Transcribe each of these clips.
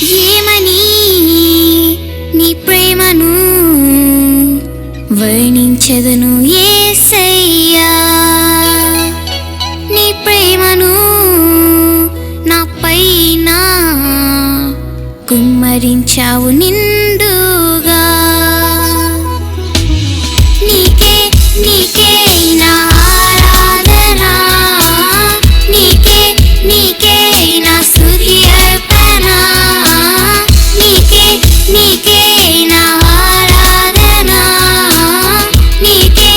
ఏమని నీ ప్రేమను వర్ణించెదను యేసయ్యా, నీ ప్రేమను నా పైన కుమ్మరించావు నిండుగా. నీకే నీకే నా ఆరాధన, నీకే నీకే నా స్తుతి అర్పణ, నీకే నీకే నా ఆరాధన, నీకే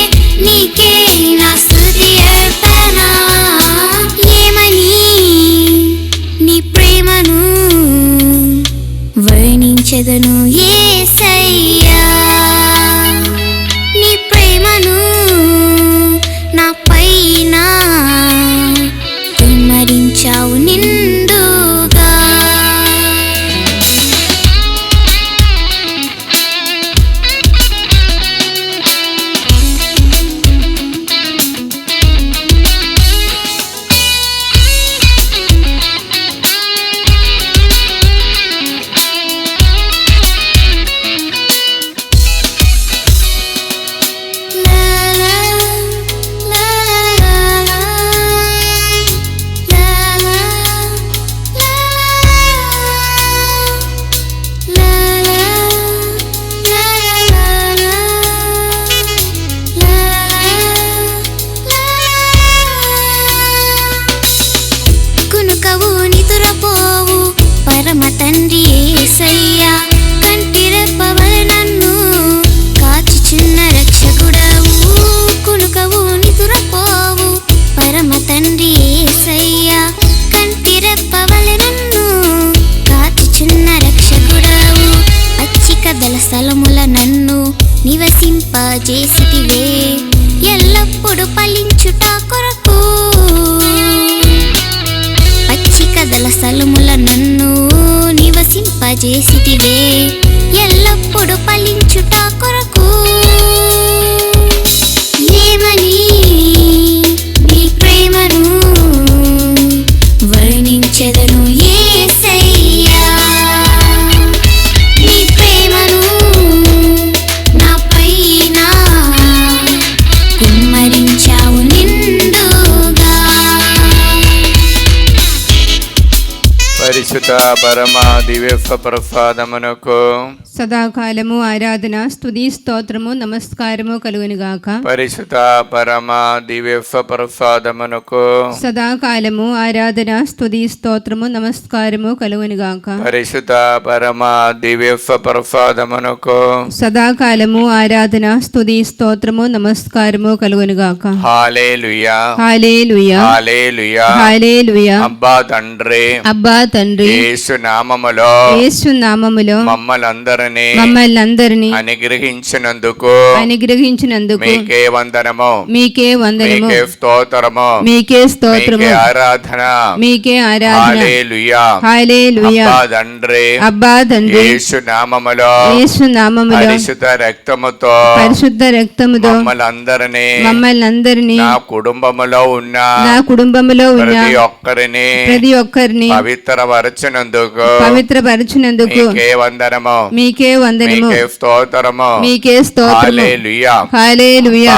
నీకే నా స్తుతి అర్పణ. ఏమని నీ ప్రేమను వర్ణించెదను యేసయ్యా, నీ ప్రేమను నా పైన కుమ్మరించావు నిండుగా. కునుకవు నిదురపోవు పరమ తండ్రి యేసయ్యా, కంటిరెప్పవలె నన్ను కాచుచున్న రక్షకుడవు. కునుకవు నిదురపోవు పరమ తండ్రి యేసయ్యా, కంటిరెప్పవలె నన్ను కాచుచున్న రక్షకుడవు. పచ్చిక దళ స్థలముల నన్ను నివసింపజేసితివే, ఎల్లప్పుడు ఫలించుట కొరకు. పచ్చిక దళ స్థలముల నన్ను నివసింపజేసితివే, ఎల్లప్పుడు ఫలించుట కొరకు. ఏమని నీ ప్రేమను వర్ణించెదను యేసయ్యా, నీ ప్రేమను నా పైన కుమ్మరించావు నిండుగా. పరిశుద్ధ పరమ దివ్య ప్రసాదమునకు సదాకాలము ఆరాధన స్తుతి స్తోత్రము నమస్కారము కలుగునుగాక. పరిశుద్ధ పరమ దివ్య ప్రసాదమునకు సదాకాలము ఆరాధన స్తుతి స్తోత్రము నమస్కారము కలుగునుగాక. పరిశుద్ధ పరమ దివ్య ప్రసాదమునకు సదాకాలము ఆరాధన స్తుతి స్తోత్రము నమస్కారము కలుగునుగాక. హల్లెలూయా హల్లెలూయా హల్లెలూయా హల్లెలూయా. అబ్బా తండ్రి, అబ్బా తండ్రి, యేసు నామములో యేసు నామములో మమ్మల్ని అందరినీ అనుగ్రహించినందుకు మీకే వందనము, మీకే వందనము, మీకే స్తోత్రము, మీకే స్తోత్రము, మీకే ఆరాధన, మీకే ఆరాధన. హల్లెలూయా హల్లెలూయా. అబ్బా తండ్రి, అబ్బా తండ్రి, యేసు నామములో యేసు నామములో పరిశుద్ధ రక్తముతో పరిశుద్ధ రక్తముతో మమ్మల్ని అందరినీ నా కుటుంబములో ఉన్న ప్రతి ఒక్కరిని పవిత్రపరచినందుకు మీకే వందనము, మీకే స్తోత్రము, మీకే స్తోత్రము. హల్లెలూయా. హల్లెలూయా.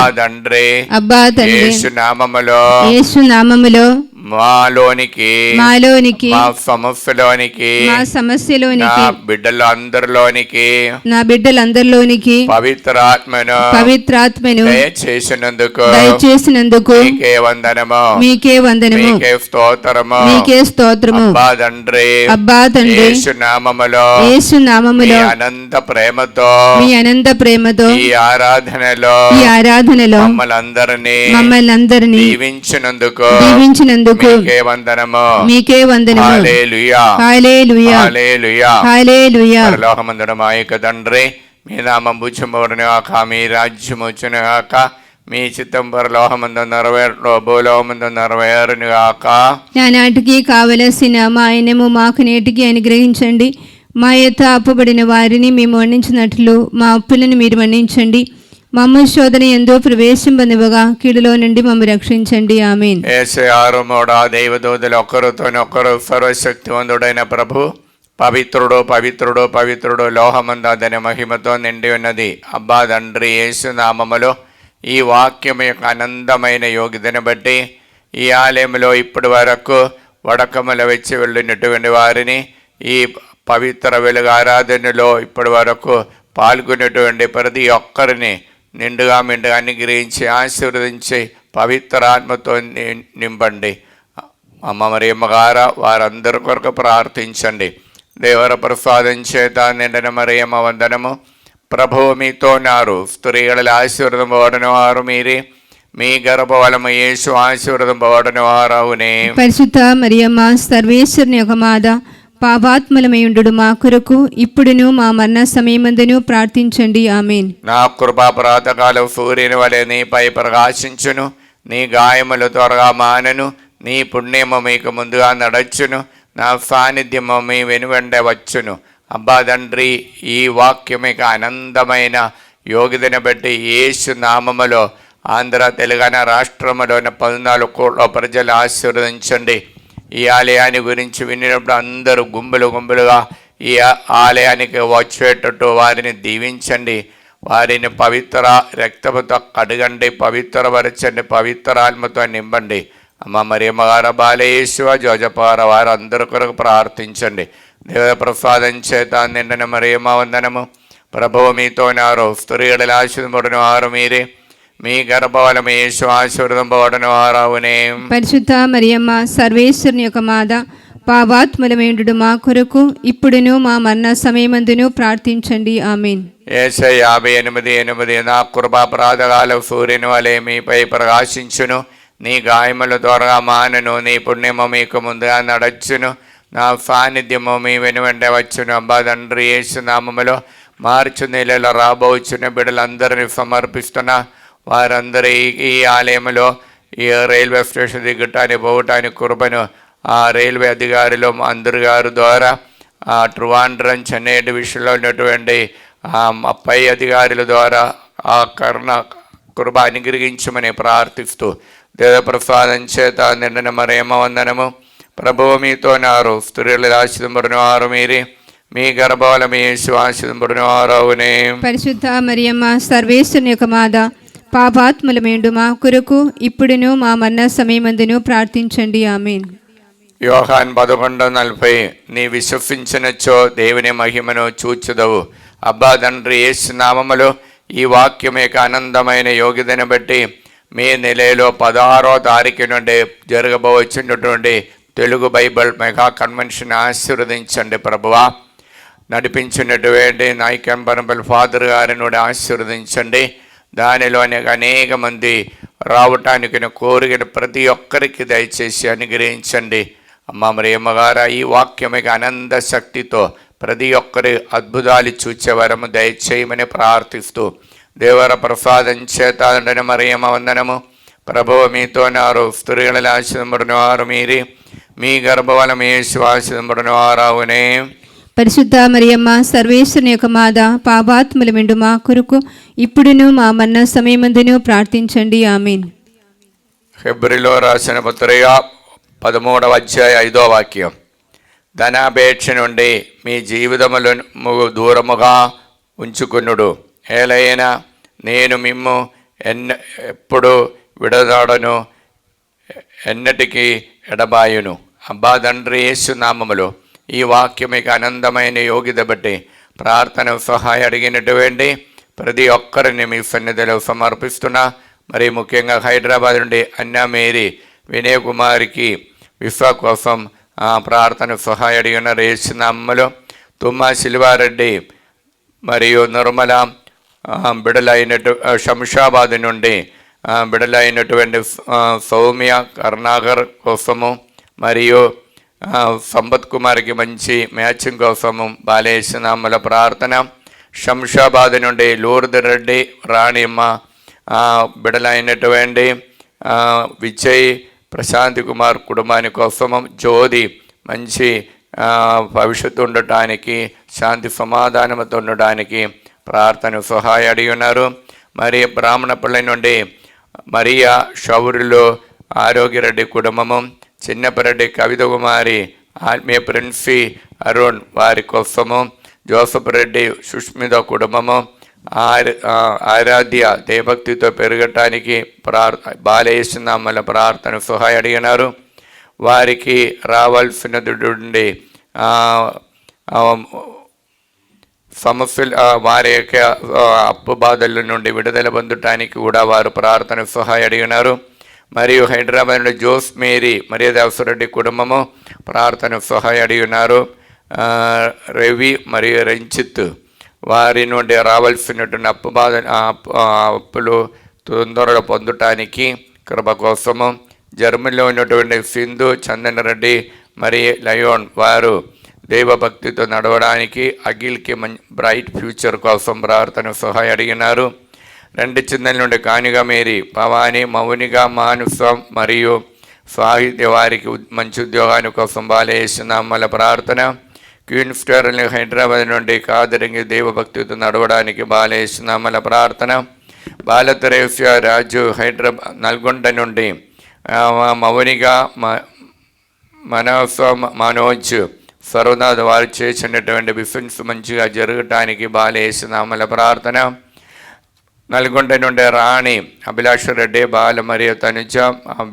అబ్బా తండ్రి, యేసు నామములో యేసు నామములో మాలోనికి మా సమస్యలోనికి నా బిడ్డలందరిలోనికి పవిత్రాత్మను దయచేసినందుకు మీకే వందనము, మీకే స్తోత్రము. అబ్బా తండ్రి, యేసు నామములో మీ అనంత ప్రేమతో ఈ ఆరాధనలో మమ్మల్ని అందరినీ దీవించినందుకు మీకే వందనము. హల్లెలూయా. హల్లెలూయా. హల్లెలూయా. పరలోకమందున మా యొక్క తండ్రి, మీ నామం పూజింపబడునుగాక, మీ రాజ్యం వచ్చునుగాక, మీ చిత్తం పరలోకమందు నెరవేరును భూలోకమందు నెరవేరునుగాక. నానాటికి కావలసిన మా ఆయనము మాకు నేటికి అనుగ్రహించండి. మా యొక్క అప్పుబడిన వారిని మేము మన్నించినట్లు మా అప్పులను మీరు మన్నించండి. మమ్మ శోధన ఎందో ప్రవేశింపనివ్వగా కీడులో నుండి మమ్మ రక్షించండి. ఆమేన్. యేసు ఆరుమోడా దైవదూతలు ఒక్కరుతోనొక్కరు సర్వశక్తివంతుడైన ప్రభు పవిత్రుడు పవిత్రుడు పవిత్రుడు, లోహమందు అతని మహిమతో నిండి ఉన్నది. అబ్బా తండ్రి, యేసు నామములో ఈ వాక్యం యొక్క ఆనందమైన యోగ్యతను బట్టి ఈ ఆలయంలో ఇప్పటి వరకు వడకముల వచ్చి వెళ్ళినటువంటి వారిని, ఈ పవిత్ర వెలుగు ఆరాధనలో ఇప్పటి వరకు పాల్గొనేటువంటి ప్రతి ఒక్కరిని నిండుగా మెండుగా అనుగ్రహించి ఆశీర్వదించి పవిత్రాత్మతో నింపండి. అమ్మ మరియమ్మ గారు వారందరి కొరకు ప్రార్థించండి. దేవర ప్రసాదం చేత నిండిన మరియమ్మ వందనము. ప్రభువు మీతో ఉన్నారు, స్త్రీలలో ఆశీర్వదం పోవడను వారు మీరే, మీ గర్భఫలము యేసు ఆశీర్వదం పోవడను వారవునే. పరిశుద్ధ మరియమ్మ సర్వేశ్వరుని యొక్క మాత, పాపాత్మలమైయుండు మా కొరకు ఇప్పుడును మా మరణ సమయమందును ప్రార్థించండి. ఆమేన్. నా కృపా ప్రాతకాలం సూర్యుని వలె నీపై ప్రకాశించును, నీ గాయములు త్వరగా మానను, నీ పుణ్యము మీకు ముందుగా నడచును, నా సాన్నిధ్యము మీ వెనువెంట వచ్చును. అబ్బా తండ్రి, ఈ వాక్యం మీకు ఆనందమైన యోగ్యతను బట్టి యేసు నామములో ఆంధ్ర తెలంగాణ రాష్ట్రములోని 14 కోట్ల ప్రజలు ఆశీర్వదించండి. ఈ ఆలయాన్ని గురించి వినినప్పుడు అందరూ గుంపులు గుంపులుగా ఈ ఆలయానికి వచ్చేటట్టు వారిని దీవించండి. వారిని పవిత్ర రక్తముతో కడగండి, పవిత్రపరచండి, పవిత్రాత్మతో నింపండి. అమ్మ మరియమ్మ గారు, బాలయేశ్వ, జోజపార వారు అందరి కొరకు ప్రార్థించండి. దేవ ప్రసాదం చేత నిండిన మరియమ్మ వందనము. ప్రభువు మీతో ఉన్నారు, స్త్రీలలో ఆశీర్వదింపబడిన వారు మీరే, మీ గర్భఫలము యేసు ఆశీర్వదింపబడిన వారవునే. పరిశుద్ధ మరియమ్మ సర్వేశ్వరుని యొక్క మాత, పాపాత్మలమైయుండు మా కొరకు ఇప్పుడును మా మరణ సమయమందును ప్రార్థించండి. ఆమేన్. యేసయ్య 58:8 నా కృపా ప్రాతకాలం సూర్యుని వలె మీపై ప్రకాశించును, నీ గాయముల త్వరగా మానను, నీ పుణ్యము మీకు ముందుగా నడచును, నా సాన్నిధ్యము మీ వెనువెంట వచ్చును. అబ్బా తండ్రి, యేసు నామములో మార్చి నెలలో రాబోచున్న బిడ్డలందరినీ సమర్పిస్తున్నా. వారందరూ ఈ ఆలయంలో ఈ రైల్వే స్టేషన్ దిగటానికి పోవటానికి కృపను ఆ రైల్వే అధికారులు అందరి గారి ద్వారా ట్రివాండ్రం చెన్నై డివిజన్లో ఉన్నటువంటి పై అధికారుల ద్వారా ఆ కృప అనుగ్రహించమని ప్రార్థిస్తూ దేవప్రసాదం చేత నిండిన మరియమ్మ వందనము. ప్రభువు మీతో ఉన్నారు, స్త్రీలలో ఆశీర్వదింపబడిన వారు మీరే, మీ గర్భఫలము యేసు ఆశీర్వదింపబడిన వారవునే. పరిశుద్ధ మరియమ్మ సర్వేశ్వరుని యొక్క మాత, పాపాత్మలమైయుండు మా కొరకు ఇప్పుడును మా మరణ సమయమందును ప్రార్థించండి. ఆమేన్. యోహాన్ 11:40 నీ విశ్వసించినచో దేవుని మహిమను చూచుదవు. అబ్బా తండ్రి, యేసు నామములో ఈ వాక్యం యొక్క ఆనందమైన యోగ్యతను బట్టి మే నెలలో 16వ తారీఖు నుండి జరగబోచున్నటువంటి తెలుగు బైబిల్ మెగా కన్వెన్షన్ ఆశీర్వదించండి ప్రభువా. నడిపించినటువంటి నాయకన్ బనబల్ ఫాదర్ గారిని కూడా ఆశీర్వదించండి. దానిలోని అనేక మంది రావటానికి కోరికను ప్రతి ఒక్కరికి దయచేసి అనుగ్రహించండి. అమ్మ మరియమ్మ గారు, ఈ వాక్యమిక ఆనంద శక్తితో ప్రతి ఒక్కరి అద్భుతాలు చూచే వరము దయచేయమని ప్రార్థిస్తూ దేవర ప్రసాదం చేత మరియమ్మ వందనము. ప్రభువు మీతో ఉన్నారు, స్త్రీలలో ఆశీర్వదింపబడిన వారు మీరే, మీ గర్భఫలము యేసు ఆశీర్వదింపబడిన వారవునే. పరిశుద్ధ మరియమ్మ సర్వేశ్వరుని యొక్క మాత, పాపాత్మలమైయుండు మా కొరకు ఇప్పుడును మా మరణ సమయమందును ప్రార్థించండి. ఆమేన్. హెబ్రీలో రాసిన పత్రిక 13వ అధ్యాయం 5వ వాక్యం. ధనాపేక్ష నుండి మీ జీవితములను దూరముగా ఉంచుకునుడు, ఏలైనా నేను మిమ్ము ఎప్పుడు విడదాడను, ఎన్నటికీ ఎడబాయును. అబ్బా తండ్రి, యేసు నామములో ఈ వాక్యం మీకు ఆనందమైన యోగ్యత బట్టి ప్రార్థన సహాయం అడిగినటువంటి ప్రతి ఒక్కరిని మీ సన్నిధిలో సమర్పిస్తున్నా. మరి ముఖ్యంగా హైదరాబాద్ నుండి అన్నా మేరీ వినయ్ కుమార్కి విశ్వ కోసం ప్రార్థన సహాయం అడిగిన యేసునామములో, తుమ్మా శిల్వారెడ్డి మరియు నిర్మల బిడలైనటు శంషాబాద్ నుండి బిడలైనటువంటి సౌమ్య కరుణాకర్ కోసము, మరియు సంపత్ కుమార్కి మంచి మ్యాచింగ్ కోసము బాలేసునామల ప్రార్థన. శంషాబాద్ నుండి లూర్ద్ రెడ్డి రాణిమ్మ బిడలైనటువంటి విజయ్ ప్రశాంత్ కుమార్ కుటుంబాని కోసము, జ్యోతి మంచి భవిష్యత్తు ఉండటానికి, శాంతి సమాధానంతో ఉండడానికి ప్రార్థన సహాయం అడిగి ఉన్నారు. మరి బ్రాహ్మణపల్లి నుండి మరియా షౌరులు ఆరోగ్యరెడ్డి కుటుంబము, చిన్నపరెడ్డి కవిత కుమారి ఆత్మీయ ప్రిన్సీ అరుణ్ వారి కోసము, జోసఫ్ రెడ్డి సుష్మిత కుటుంబము, ఆరాధ్య దేవభక్తితో పెరగటానికి బాలయేసునామల ప్రార్థన సహాయం అడిగినారు. వారికి రావాల్సినటువంటి సమస్యలు, వారి యొక్క అప్పు బాధల నుండి విడుదల పొందటానికి కూడా వారు ప్రార్థన సహాయం అడిగినారు. మరియు హైదరాబాద్ నుండి జోస్ మేరీ మరియదాసరెడ్డి కుటుంబము ప్రార్థన సహాయం అడిగినారు. రవి మరియు రంజిత్ వారి నుండి రావాల్సినటువంటి అప్పులు తొందరగా పొందటానికి కృప కోసము, జర్మనీలో ఉన్నటువంటి సింధు చందన్ రెడ్డి మరియు లయోన్ వారు దైవభక్తితో నడవడానికి, అఖిల్కి బ్రైట్ ఫ్యూచర్ కోసం ప్రార్థన సహాయం అడిగినారు. 2 చిందల నుండి కానిగా మేరీ, భవాని, మౌనిక, మానుసం మరియు సాహిత్య వారికి మంచి ఉద్యోగాని కోసం బాలయేసునామల ప్రార్థన. క్వీన్ స్టార్ హైదరాబాద్ నుండి కాదరింగి దైవభక్తితో నడవడానికి బాలయేసునామల ప్రార్థన. బాలతరేశ్య రాజు హైదరాబాద్ నల్గొండ నుండి మౌనిక, మనోజ్ సర్వనాథ్ వారు చేసినటువంటి బిజినెస్ మంచిగా జరగటానికి బాలయేసునామల ప్రార్థన. నల్గొండ నుండి రాణి, అభిలాష రెడ్డి, బాల మరియు తనుజ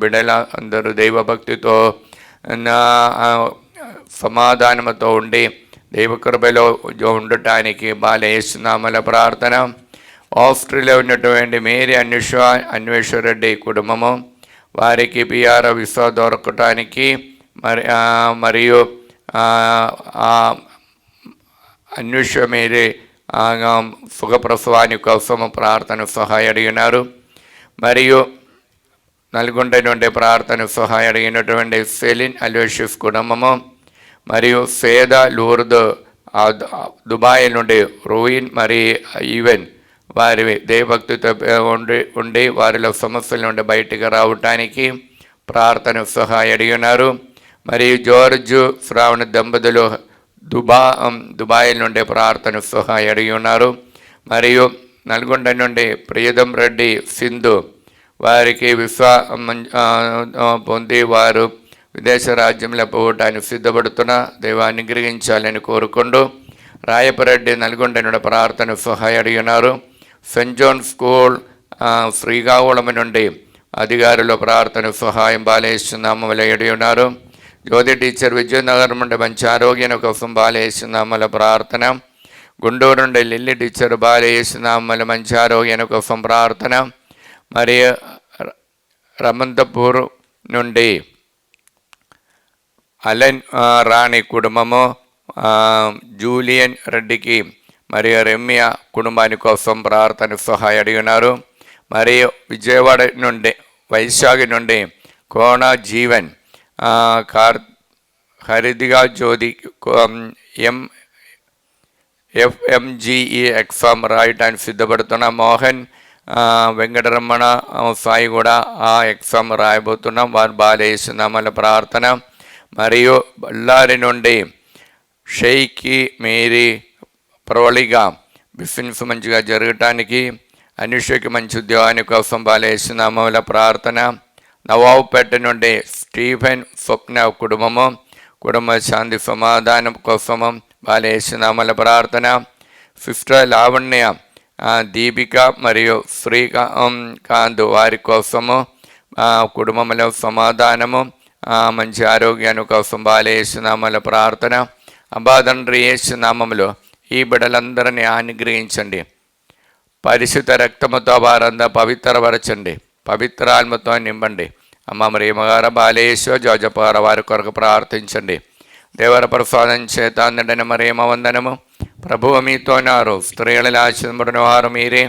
బిడల అందరూ దైవభక్తితో సమాధానంతో ఉండి దైవకృపలో ఉండటానికి బాలయేసునామల ప్రార్థన. ఆస్ట్రేలియా ఉన్నటువంటి మేరీ అన్వేషరెడ్డి కుటుంబము వారికి పిఆర్ వీసా దొరకటానికి మరియు మేరీ సుఖప్రసవాని కోసం ప్రార్థన సహాయం అడిగినారు. మరియు నల్గొండ నుండి ప్రార్థన సహాయం అడిగినటువంటి సెలిన్ అలోషియస్ కుటుంబము మరియు సేద లూర్ద్ దుబాయ్ నుండి రోయిన్ మరియు ఈవెన్ వారి దేవభక్తితో ఉండి వారిలో సమస్యల నుండి బయటికి రావటానికి ప్రార్థన సహాయం అడిగినారు. మరియు జార్జ్ శ్రావణ దంపతులు దుబాయ్ నుండి ప్రార్థన సహాయం అడిగి ఉన్నారు. మరియు నల్గొండ నుండి ప్రియదం రెడ్డి సింధు వారికి పొంది వారు విదేశ రాజ్యంలో పోవటానికి సిద్ధపడుతున్న దైవాన్ని గ్రహించాలని కోరుకుంటూ రాయపరెడ్డి నల్గొండ నుండి ప్రార్థన సహాయం అడిగినారు. సెయింట్ జోన్ స్కూల్ శ్రీకాకుళం నుండి అధికారులు ప్రార్థన సహాయం బాలయేసునామములో అడిగి ఉన్నారు. జ్యోతి టీచర్ విజయనగరం నుండి మంచి ఆరోగ్యం కోసం బాలయేసునామల ప్రార్థన. గుంటూరు నుండి లిల్లీ టీచర్ బాలయేసునామల మంచి ఆరోగ్యం కోసం ప్రార్థన. మరియు రమంతపూర్ నుండి అలెన్ రాణి కుటుంబము జూలియన్ రెడ్డికి మరియు రమ్య కుటుంబాని కోసం ప్రార్థన సహాయం అడిగినారు. మరియు విజయవాడ నుండి వైశాఖి నుండి కోన జీవన్ హరిదిగా జ్యోతి FMGE ఎగ్జామ్ రాయటానికి సిద్ధపడుతున్న మోహన్ వెంకటరమణ సాయి కూడా ఆ ఎగ్జామ్ రాయబోతున్నాం. వారు బాలయేసునామల ప్రార్థన. మరియు బళ్ళారి నుండి షేకి మేరీ ప్రవళిగా బిజినెస్ మంచిగా జరగటానికి, అనుషకి మంచి ఉద్యోగాని కోసం బాలయేసునామల ప్రార్థన. నవాబుపేట నుండి స్టీఫెన్ స్వప్న కుటుంబ శాంతి సమాధానం కోసము బాలయేసునామల ప్రార్థన. సిస్టర్ లావణ్య, దీపిక మరియు శ్రీకాంత్ వారి కోసము కుటుంబంలో సమాధానము మంచి ఆరోగ్యాన్ని కోసం బాలయేసునామల ప్రార్థన. అబ్బా తండ్రి యేసునామములో ఈ బిడ్డలందరినీ అనుగ్రహించండి. పరిశుద్ధ రక్తముతో వారంతా పవిత్రపరచండి, పవిత్రాత్మతో నింపండి. అమ్మ మరియమ్మగారు బాలయేసు జోజపార వారి కొరకు ప్రార్థించండి. దేవర ప్రసాదం చేత అందడని మరియమ్మ వందనము. ప్రభువు మీతోనారు, స్త్రీలలో ఆశింపబడిన వారు మీరే,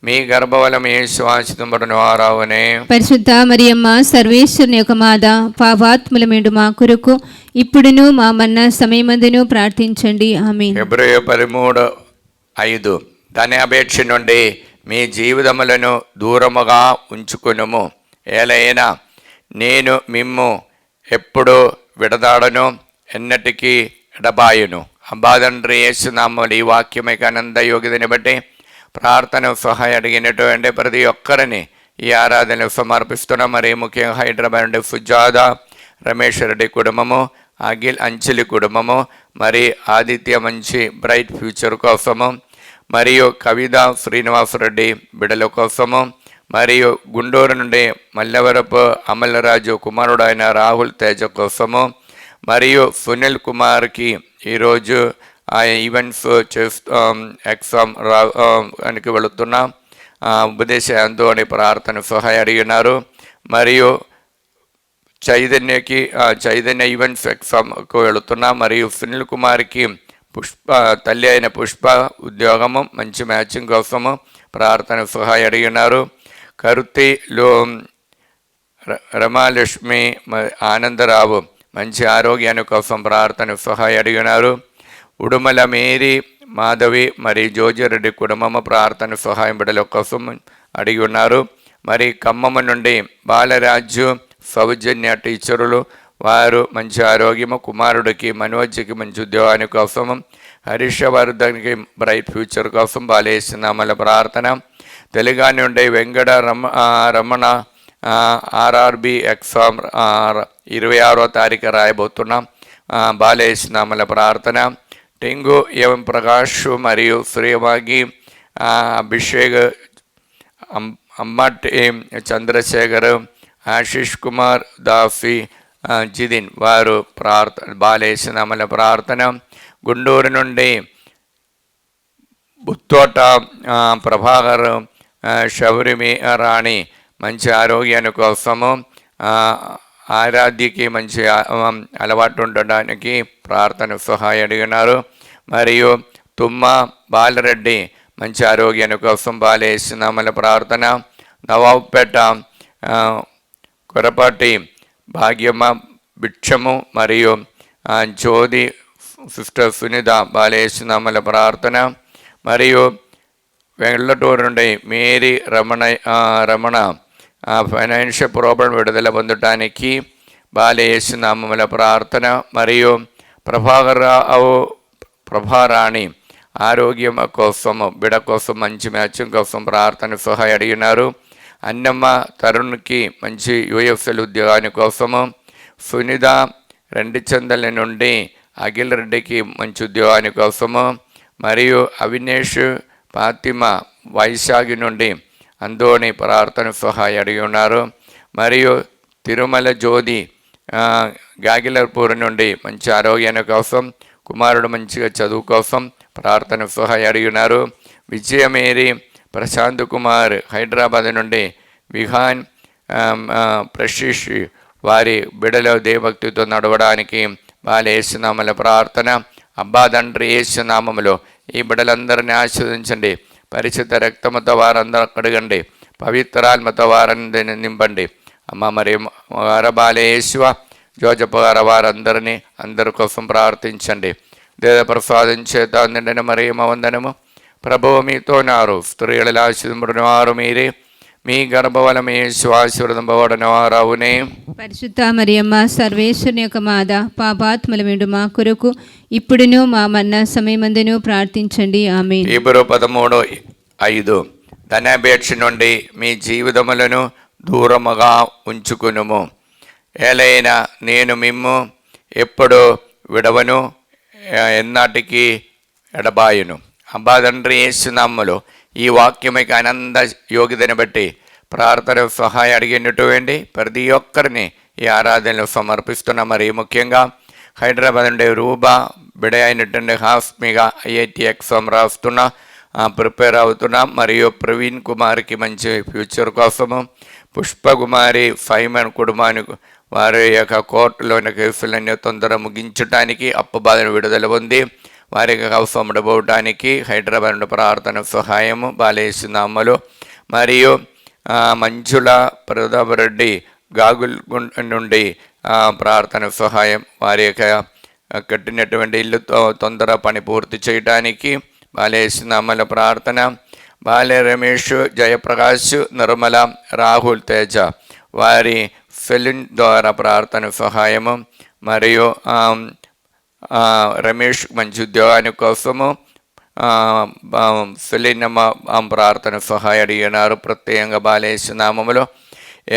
మీ గర్భవలం యేసు ఆశింపబడిన వారావునే. పరిశుద్ధ మరియమ్మ సర్వేశ్వరుని యొక్క మాత, పాపాత్ముల మేడు మా కొరకు ఇప్పుడును మా మన్న సమయమందును ప్రార్థించండి. ఆమేన్. ఫిబ్రవరి 13:5 దాని అపేక్ష నుండి మీ జీవితములను దూరముగా ఉంచుకునుము. ఏలైనా నేను మిమ్ము ఎప్పుడు విడదాడను, ఎన్నటికీ ఎడబాయును. అబ్బాదండ్రి యేసునామములో ఈ వాక్యమైక ఆనంద యోగ్యతని బట్టి ప్రార్థన సహాయం అడిగినటువంటి ప్రతి ఒక్కరిని ఈ ఆరాధనలు సమర్పిస్తున్నాం. మరి ముఖ్యంగా హైదరాబాద్ నుండి సుజాత రమేష్ రెడ్డి కుటుంబము, అఖిల్ అంచెలి కుటుంబము, మరి ఆదిత్య మంచి బ్రైట్ ఫ్యూచర్ కోసము, మరియు కవిత శ్రీనివాసరెడ్డి బిడల కోసము, మరియు గుంటూరు నుండి మల్లవరపు అమలరాజు కుమారుడు అయిన రాహుల్ తేజ కోసము, మరియు సునీల్ కుమార్కి ఈరోజు ఆ ఈవెంట్స్ ఎగ్జామ్ రానికి వెళుతున్నాం ఉపదేశంతో అని ప్రార్థన సహాయం అడిగినారు. మరియు చైతన్య ఈవెంట్స్ ఎగ్జామ్కు వెళుతున్నాం. మరియు సునీల్ కుమార్కి తల్లి అయిన పుష్ప ఉద్యోగము మంచి మ్యాచింగ్ కోసము ప్రార్థన సహాయం అడిగినారు. కరుతిలో రమాలక్ష్మి ఆనందరావు మంచి ఆరోగ్యాన్ని కోసం ప్రార్థన సహాయం అడిగినారు. ఉడుమల మేరీ మాధవి మరి జోజిరెడ్డి కుటుంబము ప్రార్థన సహాయం బిడ్డల కోసం అడిగి ఉన్నారు. మరి ఖమ్మం నుండి బాలరాజు సౌజన్య టీచరులు వారు మంచి ఆరోగ్యము, కుమారుడికి మనోజ్కి మంచి ఉద్యోగాని కోసము, హర్షవర్ధన్కి బ్రైట్ ఫ్యూచర్ కోసం బాలేసినామల ప్రార్థన. తెలంగాణ నుండి వెంకట రమణ ఆర్ఆర్బి ఎగ్జామ్ 26వ తారీఖు రాయబోతున్నాం బాలేసినామల ప్రార్థన. టెంగు ఎం ప్రకాష్ మరియు శ్రీవాగి అభిషేక్ అమ్మటి చంద్రశేఖర్ ఆశీష్ కుమార్ దాసి జిదిన్ వారు బాలేసినామల ప్రార్థన. గుంటూరు నుండి బుత్తోట ప్రభాకర్ శౌరిమి రాణి మంచి ఆరోగ్యాన్ని కోసము, ఆరాధ్యకి మంచి అలవాటు ఉండడానికి ప్రార్థన సహాయం అడిగినారు. మరియు తుమ్మ బాలరెడ్డి మంచి ఆరోగ్యాన్ని కోసం బాలేసినామల ప్రార్థన. నవాబ్పేట కొరపాటి భాగ్యమ్మ భిక్షము మరియు జ్యోతి సిస్టర్ సునీత బాలేసినామల ప్రార్థన. మరియు వెల్లటూరు నుండి మేరీ రమణ ఫైనాన్షియల్ ప్రాబ్లం విడుదల పొందటానికి బాలేసినామల ప్రార్థన. మరియు ప్రభారాణి ఆరోగ్యం కోసము బిడ కోసం మంచి మ్యాచింగ్ కోసం ప్రార్థన సహాయం అడిగినారు. అన్నమ్మ తరుణ్కి మంచి యుఎఫ్ఎల్ ఉద్యోగాని కోసము, సునీత రెండిచందల నుండి అఖిల్ రెడ్డికి మంచి ఉద్యోగాని కోసము, మరియు అవినేష్ ఫాతిమ వైశాఖి నుండి అందోని ప్రార్థన సహాయం అడిగి ఉన్నారు. మరియు తిరుమల జ్యోతి గాగిలపూర్ నుండి మంచి ఆరోగ్యాన్ని కోసం, కుమారుడు మంచిగా చదువు కోసం ప్రార్థన సహాయం అడిగినారు. విజయమేరి ప్రశాంత్ కుమార్ హైదరాబాద్ నుండి విహాన్ ప్రశిష్ వారి బిడలో దేవభక్తితో నడవడానికి బాలేసినామల ప్రార్థన. అబ్బా తండ్రి యేసునామములో ఈ బిడ్డలందరినీ ఆశీర్వదించండి. పరిశుద్ధ రక్తముతో వారందరూ కడగండి, పవిత్రాత్మతో వారందరిని నింపండి. అమ్మ మరి బాలే యేసువ జోజప్ప గారు వారందరినీ అందరి కోసం ప్రార్థించండి. దేవ ప్రసాదం చేత నిండిన మరియమ్మ వందనము. ప్రభువు మీతో నారు, స్త్రీలలో ఆశీర్వదింపబడిన వారు మీరే, మీ గర్భఫలము యేసు ఆశీర్వదింపబడిన వారు అవునే. పరిశుద్ధ మరియమ్మ సర్వేశ్వరుని యొక్క మాత, పాపాత్ముల మీద మా కొరకు ఇప్పుడును మా మరణ సమయమందును ప్రార్థించండి. ఆమేన్. హెబ్రీ 13:5 ధనాపేక్ష నుండి మీ జీవితములను దూరముగా ఉంచుకునుము. ఏలైనా నేను మిమ్ము ఎప్పుడు విడవను, ఎన్నాటికి ఎడబాయును. అబ్బా తండ్రి యేసునామములో ఈ వాక్యమైకి ఆనంద యోగ్యతను బట్టి ప్రార్థన సహాయం అడిగినటువంటి ప్రతి ఒక్కరిని ఈ ఆరాధనలో సమర్పిస్తున్నాం. మరి ముఖ్యంగా హైదరాబాద్ నుండి రూబా బిడ అయినటువంటి హాస్మిగా ఐఐటి ఎగ్జామ్ రాస్తున్నా ప్రిపేర్ అవుతున్నాం. మరియు ప్రవీణ్ కుమార్కి మంచి ఫ్యూచర్ కోసము, పుష్పకుమారి ఫైమన్ కుటుంబానికి వారి యొక్క కోర్టులోని కేసులన్నీ తొందర ముగించడానికి, అప్పు బాధను విడుదల పొంది వారికి అవసరం ఉండబోవడానికి హైదరాబాద్ నుండి ప్రార్థన సహాయము బాలేసినామలు. మరియు మంజుల ప్రతాపరెడ్డి గాగుల్ నుండి ప్రార్థన సహాయం, వారి యొక్క కట్టినటువంటి ఇల్లు తొందర పని పూర్తి చేయడానికి బాలేసినామల ప్రార్థన. బాలే రమేష్, జయప్రకాష్, నిర్మల, రాహుల్ తేజ వారి సెలిన్ ద్వారా ప్రార్థన సహాయము. మరియు రమేష్ మంచి ఉద్యోగాని కోసము సెలిన్ ప్రార్థన సహాయం అడిగినారు ప్రత్యేకంగా బాలేసినామములో.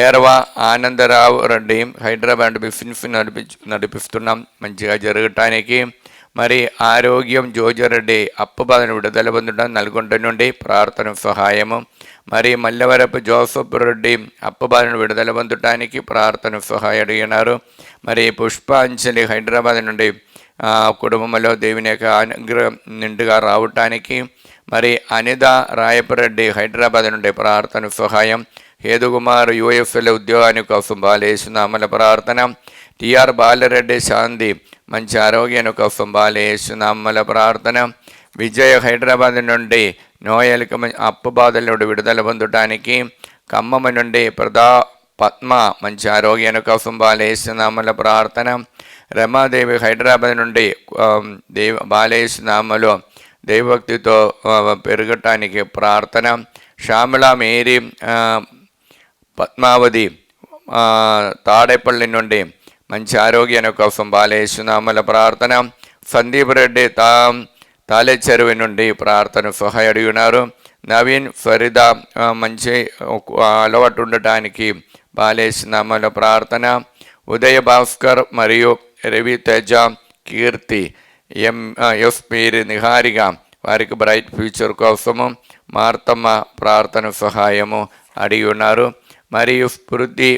ఏరవ ఆనందరావు రెడ్డి హైదరాబాద్ బిఫిన్స్ నడిపిస్తున్నాం మంచిగా జరగటానికి. మరి ఆరోగ్యం జోజరెడ్డి అప్పు బాధను విడుదల పొందడం నల్గొండ నుండి ప్రార్థన సహాయము. మరి మల్లవరపు జోసఫ్ రెడ్డి అప్పు బాధను విడుదల పొందటానికి ప్రార్థన సహాయం అడిగినారు. మరి పుష్పాంజలి హైదరాబాద్ నుండి కుటుంబంలో దేవుని యొక్క అనుగ్రహం నిండుగా రావటానికి. మరి అనిత రాయపరెడ్డి హైదరాబాద్ నుండి ప్రార్థన సహాయం. హేదుకుమార్ యూఎఫ్ఎల్ ఉద్యోగానికి కోసం బాలేసునామల ప్రార్థన. టిఆర్ బాలరెడ్డి శాంతి మంచి ఆరోగ్యాన్ని కోసం బాలేసునామల ప్రార్థన. విజయ్ హైదరాబాద్ నుండి నోయలిక అప్పు బాధల నుండి విడుదల పొందటానికి. ఖమ్మం నుండి పద్మ మంచి ఆరోగ్యాన్ని కోసం బాలేసునామల ప్రార్థన. రమాదేవి హైదరాబాద్ నుండి బాలేసునామలో దైవభక్తితో పెరగటానికి ప్రార్థన. శ్యామల మేరీ పద్మావతి తాడేపల్లి నుండి మంచి ఆరోగ్యాన్ని కోసం బాలేసునామల ప్రార్థన. సందీప్ రెడ్డి తాలేచెరువు నుండి ప్రార్థన సహాయం అడిగినారు. నవీన్ ఫరీదా మంచి అలవాటు ఉండటానికి బాలేసునామల ప్రార్థన. ఉదయ భాస్కర్ మరియు రవి తేజ కీర్తి ఎస్ మీరి నిహారిక వారికి బ్రైట్ ఫ్యూచర్ కోసము మార్తమ్మ ప్రార్థన సహాయము అడిగి ఉన్నారు. మరియు స్మృతి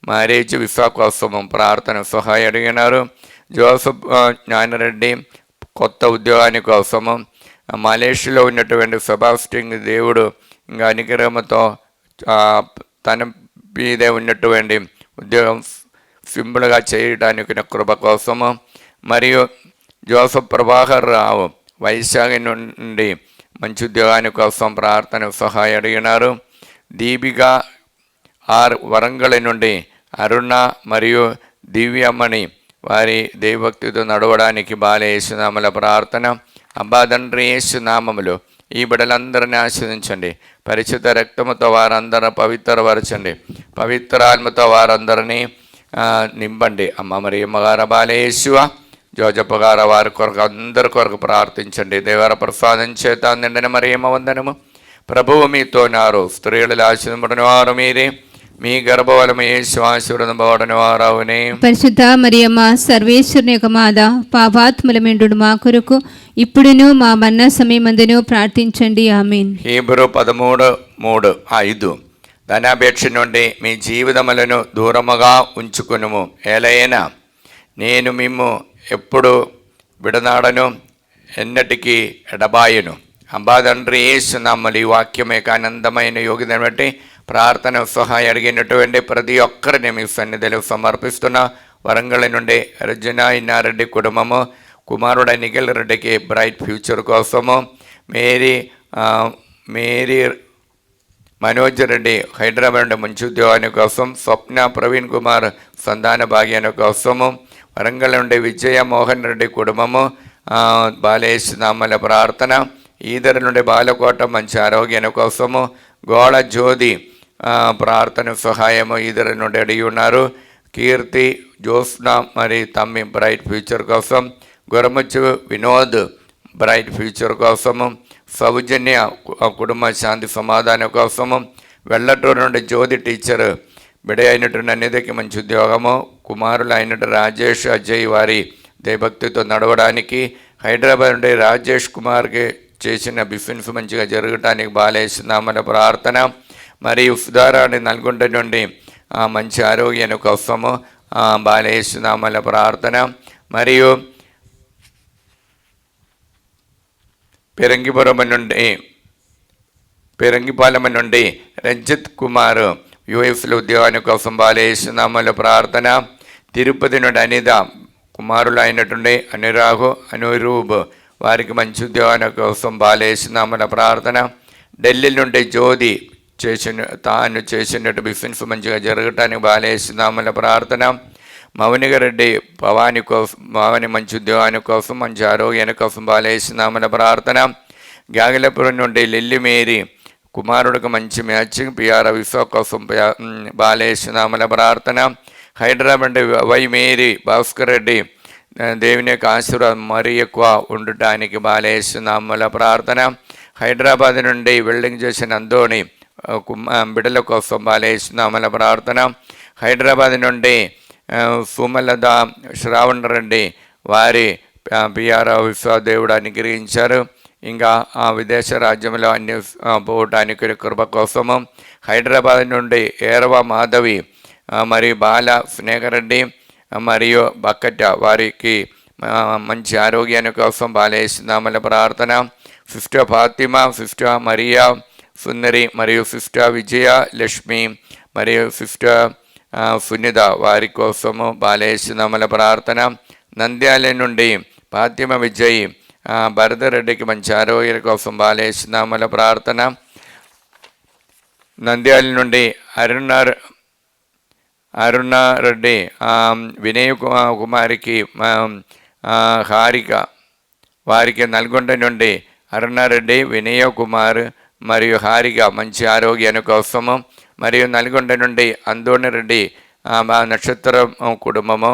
మ్యారేజ్ విసా కోసము ప్రార్థన సహాయం అడిగినారు. జోసఫ్ జ్ఞానరెడ్డి కొత్త ఉద్యోగాని కోసము. మలేషియాలో ఉన్నటువంటి సెబాస్టిన్ దేవుడు ఇంకా అనుగ్రహంతో తన మీదే ఉన్నటువంటి ఉద్యోగం సింపుల్గా చేయడానికి కృప కోసము. మరియు జోసఫ్ ప్రభాకర్ రావు వైశాఖ నుండి మంచి ఉద్యోగాని కోసం ప్రార్థన సహాయం అడిగినారు. దీపిక ఆర్ వరంగల్ నుండి అరుణ మరియు దివ్యమ్మని వారి దైవభక్తితో నడవడానికి బాలేసునామల ప్రార్థన. అబ్బా తండ్రి యేసునామములు ఈ బిడ్డలందరినీ ఆశీర్వదించండి. పరిశుద్ధ రక్తముతో వారందరూ పవిత్రపరచండి. పవిత్రాత్మతో వారందరినీ నింపండి. అమ్మ మరి అమ్మగారు బాలేసువ జోజప్ప గారు వారి కొరకు అందరి కొరకు ప్రార్థించండి. దేవర ప్రసాదం చేత నిండిన మరి వందనము. ప్రభువు మీతో నారు స్త్రీలు ఆశీర్వదింపబడిన వారు మీరే. మీ గర్భఫలము యేసు ఆశీర్వదింపబడిన వారవునే. పరిశుద్ధ మరియమ్మ సర్వేశ్వరుని యొక్క మాత పాపాత్ములమెండు మా కొరకు ఇప్పుడును మా మరణ సమయమందును ప్రార్థించండి. ఆమేన్. హీబ్రూ 13:3-5 ధనాపేక్ష నుండి మీ జీవితములను దూరముగా ఉంచుకునుము. ఏలైనా నేను మిమ్ము ఎప్పుడు విడనాడను, ఎన్నటికీ ఎడబాయను. అబ్బా తండ్రి యేసు నామములో ఈ వాక్యం యొక్క ఆనందమైన యోగ్యతను బట్టి ప్రార్థన సహాయం అడిగినటువంటి ప్రతి ఒక్కరిని మీ సన్నిధిలో సమర్పిస్తున్న. వరంగల్ నుండి రజనా ఇన్నారెడ్డి కుటుంబము, కుమారుడు నిఖిల్ రెడ్డికి బ్రైట్ ఫ్యూచర్ కోసము. మేరీ మనోజ్ రెడ్డి హైదరాబాద్ నుండి మంచి ఉద్యోగాని కోసం. స్వప్న ప్రవీణ్ కుమార్ సంతాన భాగ్యాన్ని కోసము. వరంగల్ నుండి విజయ మోహన్ రెడ్డి కుటుంబము బాలేసునామల ప్రార్థన. ఈదరు నుండి బాలకోట మంచి ఆరోగ్యాన్ని కోసము. గోళ జ్యోతి ప్రార్థన సహాయము ఈదరు నుండి అడిగి ఉన్నారు. కీర్తి జ్యోత్స్న మరి తమ్మి బ్రైట్ ఫ్యూచర్ కోసం. గురముచ్చు వినోద్ బ్రైట్ ఫ్యూచర్ కోసము. సౌజన్య కుటుంబ శాంతి సమాధానం కోసము. వెల్లటూరు నుండి జ్యోతి టీచర్ బిడ అయినటువంటి అన్నిటికీ మంచి ఉద్యోగము. కుమారులు అయినట్టు రాజేష్ అజయ్ వారి దైవభక్తితో నడవడానికి. హైదరాబాద్ నుండి రాజేష్ కుమార్కి చేసిన బిఫిన్స్ మంచిగా జరగటానికి బాలేసునామల ప్రార్థన. మరియు సుధారాణి నల్గొండ నుండి మంచి ఆరోగ్యాన్ని కోసము బాలేసునామల ప్రార్థన. మరియు పెరంగిపాలెం నుండి రంజిత్ కుమార్ యూఎఫ్లో ఉద్యోగాని కోసం బాలేసునామల ప్రార్థన. తిరుపతి నుండి అనిత కుమారులు అయినటువంటి అనురూబ్ వారికి మంచి ఉద్యోగాల కోసం బాలేసునామల ప్రార్థన. ఢిల్లీ నుండి జ్యోతి తాను చేసినట్టు బిఫిన్స్ మంచిగా జరగటానికి బాలేసునామల ప్రార్థన. మౌనిగారెడ్డి భవాని మంచి ఉద్యోగాని కోసం మంచి ఆరోగ్యాని కోసం బాలేసునామల ప్రార్థన. గాగిలపురం నుండి లిల్లీ మేరీ కుమారుడికి మంచి మ్యాచింగ్ పిఆర్ విశ్వ కోసం బాలేసునామల ప్రార్థన. హైదరాబాద్ వై మేరీ భాస్కర్ రెడ్డి దేవుని యొక్క ఆశీర్వాదం మరీ ఎక్కువ ఉండటానికి బాలేసునామల ప్రార్థన. హైదరాబాద్ నుండి వెల్డింగ్ చేసిన అందోని బిడ్డల కోసం బాలేస్తున్నామల ప్రార్థన. హైదరాబాద్ నుండి సుమలత శ్రావణ్ రెడ్డి వారి పిఆర్ విశ్వదేవుడు అనుగ్రహించారు. ఇంకా విదేశ రాజ్యంలో అన్ని పోవటానికి కృప కోసము. హైదరాబాద్ నుండి ఏరవ మాధవి మరియు బాల స్నేహరెడ్డి మరియు బక్కట వారికి మంచి ఆరోగ్యాన్ని కోసం బాలేస్తున్నామల ప్రార్థన. సిస్టర్ ఫాతిమా, సిస్టర్ మరియా సుందరి మరియు సిస్టర్ విజయ లక్ష్మి మరియు సిస్టర్ సునిత వారి కోసము బాలేస్తున్నామల ప్రార్థన. నంద్యాల నుండి ఫాతిమా విజయ్ భరతరెడ్డికి మంచి ఆరోగ్యం కోసం బాలేస్తున్నామల ప్రార్థన. నంద్యాల నుండి అరుణారెడ్డి వినయ్ కుమారికి హారిక వారికి నల్గొండ నుండి అరుణారెడ్డి వినయ్ కుమార్ మరియు హారిక మంచి ఆరోగ్యాన్ని కోసము. మరియు నల్గొండ నుండి అందోని రెడ్డి నక్షత్ర కుటుంబము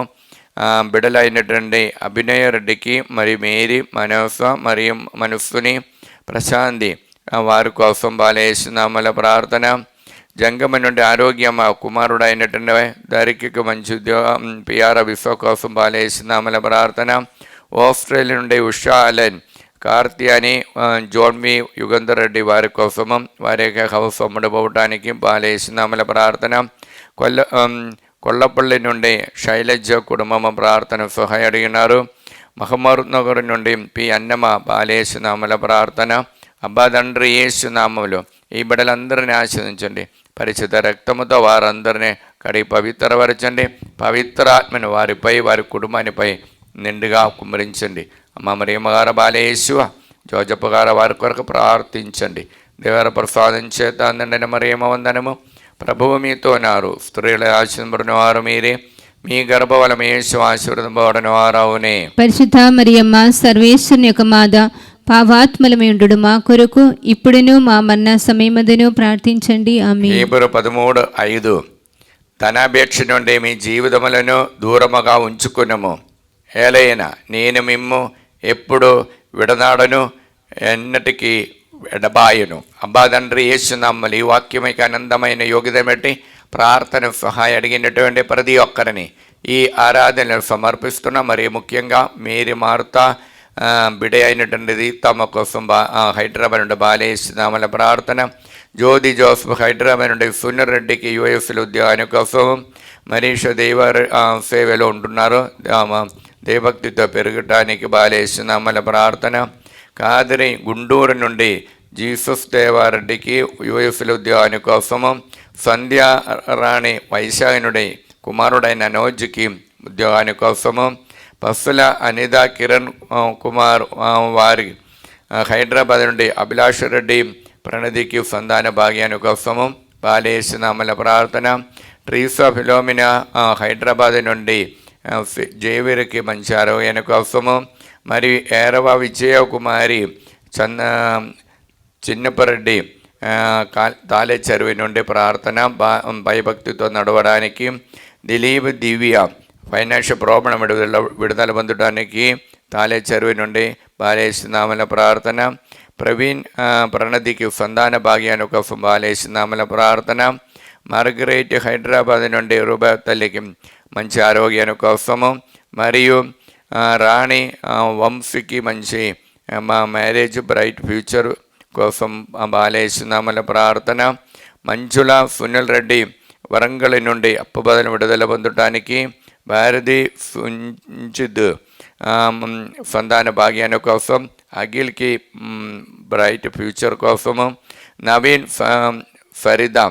బిడలైనటువంటి అభినయ రెడ్డికి మరియు మేరీ మనోస మరియు మనస్సుని ప్రశాంతి వారి కోసం బాలేస్తున్నామల ప్రార్థన. జంగమ నుండి ఆరోగ్యం కుమారుడు అయినటువంటి దరికి మంచి ఉద్యోగం పిఆర్ విశ్వ కోసం బాలేస్తున్నామల ప్రార్థన. ఆస్ట్రేలియా నుండి ఉషా అలెన్ కార్తియాని జోన్వి యుగంధర్ రెడ్డి వారి కోసము వారి యొక్క హౌస్ అమ్ముడుపోవటానికి బాలేస్తున్నామల ప్రార్థన. కొల్లపల్లి నుండి శైలజ కుటుంబం ప్రార్థన సహాయ అడిగినారు. మహమ్మద్ నగర్ నుండి పి అన్నమ బాలేస్తున్నామల ప్రార్థన. అబ్బా తండ్రి యేసునామములో ఈ బిడ్డలందరినీ ఆశీర్వదించండి. పరిశుద్ధ రక్తముతో వారందరినీ కడిగి పవిత్రపరచండి. పవిత్రాత్మను వారిపై వారి కుటుంబానిపై నిండుగా కుమ్మరించండి. అమ్మ మరియమ్మగారు బాలేసు జోజప్ప గారు వారి కొరకు ప్రార్థించండి. దేవర ప్రసాదం చేత నిండిన మరియమ్మ వందనము. ప్రభువు మీతో ఉన్నారు. స్త్రీల ఆశీర్వదింపబడిన వారు మీరే, మీ గర్భఫలము యేసు ఆశీర్వదింపబడిన వారు అవునే. పరిశుద్ధ మరియమ్మ సర్వేశ్వరుని యొక్క మాత పాపాత్ములమైండు మా కొరకు ఇప్పుడును మా మరణ సమయమందును ప్రార్థించండి. ఆమేన్. హెబ్రీ 13:5 ధనాపేక్ష నుండి మీ జీవితములను దూరముగా ఉంచుకునము. ఏలైనా నేను మిమ్ము ఎప్పుడు విడనాడను, ఎన్నటికీ ఎడబాయను. అబ్బా తండ్రి యేసునామములో ఈ వాక్యమైకి ఆనందమైన యోగ్యత బట్టి ప్రార్థన సహాయం అడిగినటువంటి ప్రతి ఒక్కరిని ఈ ఆరాధనలు సమర్పిస్తున్నా. మరి ముఖ్యంగా మేరీ మార్తా బిడ అయినటువంటిది తమ కోసం హైదరాబాద్ నుండి బాలేస్తున్నామల ప్రార్థన. జ్యోతి జోసఫ్ హైదరాబాద్ నుండి సునర్ రెడ్డికి యుఎస్లో ఉద్యోగాని కోసం మనీష దేవ సేవలో ఉంటున్నారు. దేవభక్తితో పెరగటానికి బాలేస్తున్నామల ప్రార్థన. కాదరి గుంటూరు నుండి జీసస్ దేవారెడ్డికి యుఎస్లో ఉద్యోగాని కోసము. సంధ్యా రాణి వైశాఖి నుండి కుమారుడైన నోజ్కి ఉద్యోగాని కోసము. పస్సుల అనిత కిరణ్ కుమార్ వారి హైదరాబాద్ నుండి అభిలాష్ రెడ్డి ప్రణతికి సంతాన భాగ్యాని కోసము బాలేస్తున్నామల ప్రార్థన. ట్రీసా ఫిలోమినా హైదరాబాద్ నుండి జేవిరికి మంచి ఆరోగ్యాని కోసము. మరియు ఏరవ విజయ కుమారి చిన్నపరెడ్డి తాలే చెరువు నుండి ప్రార్థన భయభక్తితో నడవడానికి. దిలీప్ దివ్య ఫైనాన్షియల్ ప్రాబ్లం విడుదల పొందడానికి తాలే చెరువు నుండి బాలేస్తున్నామల ప్రార్థన. ప్రవీణ్ ప్రణతికి సంతాన భాగ్యాన్ని కోసం బాలేస్తున్నామల ప్రార్థన. మార్గరేట్ హైదరాబాద్ నుండి రూబా తల్లికి మంచి ఆరోగ్యాన్ని కోసము. మరియు రాణి వంశీకి మంచి మ్యారేజ్ బ్రైట్ ఫ్యూచర్ కోసం బాలేస్తున్నామల ప్రార్థన. మంజుల సునీల్ రెడ్డి వరంగల్ నుండి అప్పుబదులు విడుదల పొందటానికి. భారతి సుంజిద్ సంతాన భాగ్యాన్ని కోసం. అఖిల్కి బ్రైట్ ఫ్యూచర్ కోసము. నవీన్ ఫరీదా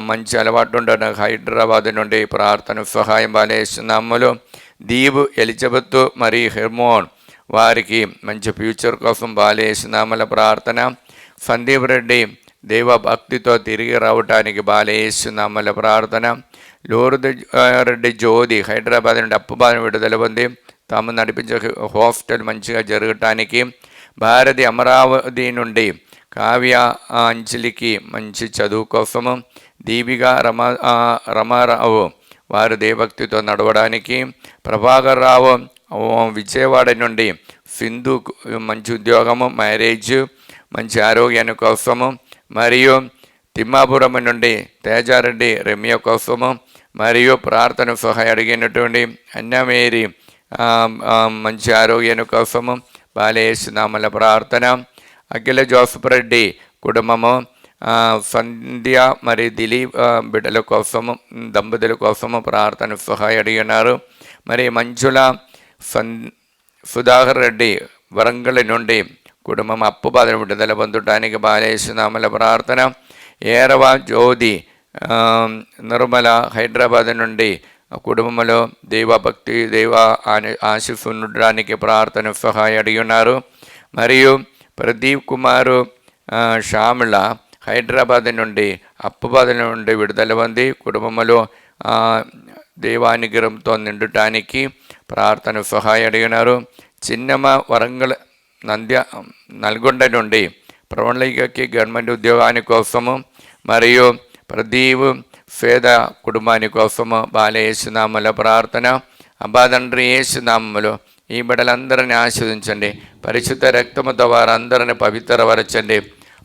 మంచి అలవాటు ఉండడం హైదరాబాద్ నుండి ప్రార్థన సహాయం బాలేస్తున్నాములు. దీవు ఎలిజబెత్ మరియు హెర్మోన్ వారికి మంచి ఫ్యూచర్ కోసం బాలేస్తున్నామల ప్రార్థన. సందీప్ రెడ్డి దేవభక్తితో తిరిగి రావటానికి బాలేస్తున్నామల ప్రార్థన. లూర్దు రెడ్డి జ్యోతి హైదరాబాద్ నుండి అప్పుబాను విడుదల పొంది తాము నడిపించే హాస్టల్ మంచిగా జరగటానికి. భారతి అమరావతి నుండి కావ్య అంజలికి మంచి చదువు కోసము. దీపిక రమారావు వారు దేవభక్తితో నడవడానికి. ప్రభాకర్ రావు విజయవాడ నుండి సింధు మంచి ఉద్యోగము, మ్యారేజ్, మంచి ఆరోగ్యాన్ని కోసము. మరియు తిమ్మాపురం నుండి తేజారెడ్డి రమ్య కోసము, మరియు ప్రార్థన సహాయం అడిగినటువంటి అన్నమేరి మంచి ఆరోగ్యం కోసము బాలయేసునామల ప్రార్థన. అఖిల జోసఫ్ రెడ్డి కుటుంబము, సంధ్య మరియు దిలీప్ బిడ్డల కోసము, దంపతుల కోసము ప్రార్థన సహాయం అడిగినారు. మరి మంజుల సుధాకర్ రెడ్డి వరంగల్ నుండి కుటుంబం అప్పు బాధను విడుదల పొందడానికి బాలయేసునామల ప్రార్థన. ఏరవ జ్యోతి నిర్మల హైదరాబాద్ నుండి కుటుంబంలో దైవభక్తి ఆశీస్సు ఉండడానికి ప్రార్థన సహాయం అడిగి ఉన్నారు. మరియు ప్రదీప్ కుమారు శ్యామల హైదరాబాద్ నుండి అప్పు బాధల నుండి విడుదల పొంది కుటుంబంలో దైవానుగ్రహంతో నిండటానికి ప్రార్థన సహాయం అడిగినారు. చిన్నమ్మ వరంగల్ నల్గొండ నుండి ప్రణాళికకి గవర్నమెంట్ ఉద్యోగాని కోసము, మరియు ప్రదీప్ పేద కుటుంబాని కోసము బాలయేసునామల ప్రార్థన. అబ్బాదండ్రి యేసునామములో ఈ బిడ్డలందరినీ ఆశీర్వదించండి. పరిశుద్ధ రక్తముతో వారందరిని పవిత్రపరచండి.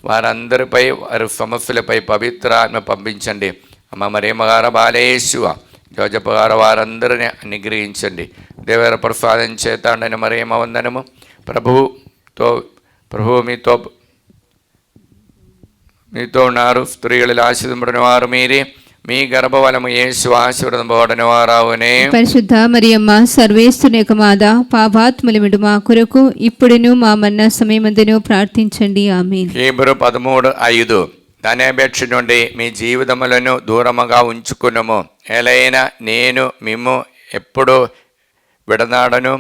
వారందరిపై వారి సమస్యలపై పవిత్రాత్మ పంపించండి. అమ్మ మరియమ్మగారు, బాలయేసు జోజప్ప గారు వారందరినీ అనుగ్రహించండి. దేవర ప్రసాదం చేతాండని మరియమ్మ వందనము. ప్రభువు మీతో ఉన్నారు. స్త్రీలలో ఆశీర్వదింపబడిన వారు మీరే, మీ గర్భఫలము యేసు ఆశీర్వదింపబడిన వారావునే. పరిశుద్ధ మరియమ్మ సర్వేశ్వరుని యొక్క మాత, పాపాత్ముల విడు మా కొరకు ఇప్పుడును మా మరణ సమయమందును ప్రార్థించండి. ఆమేన్. హెబ్రీ 13:5 ధనాపేక్ష నుండి మీ జీవితములను దూరముగా ఉంచుకునుము. ఎలైనా నేను మిమ్ము ఎప్పుడు విడనాడను,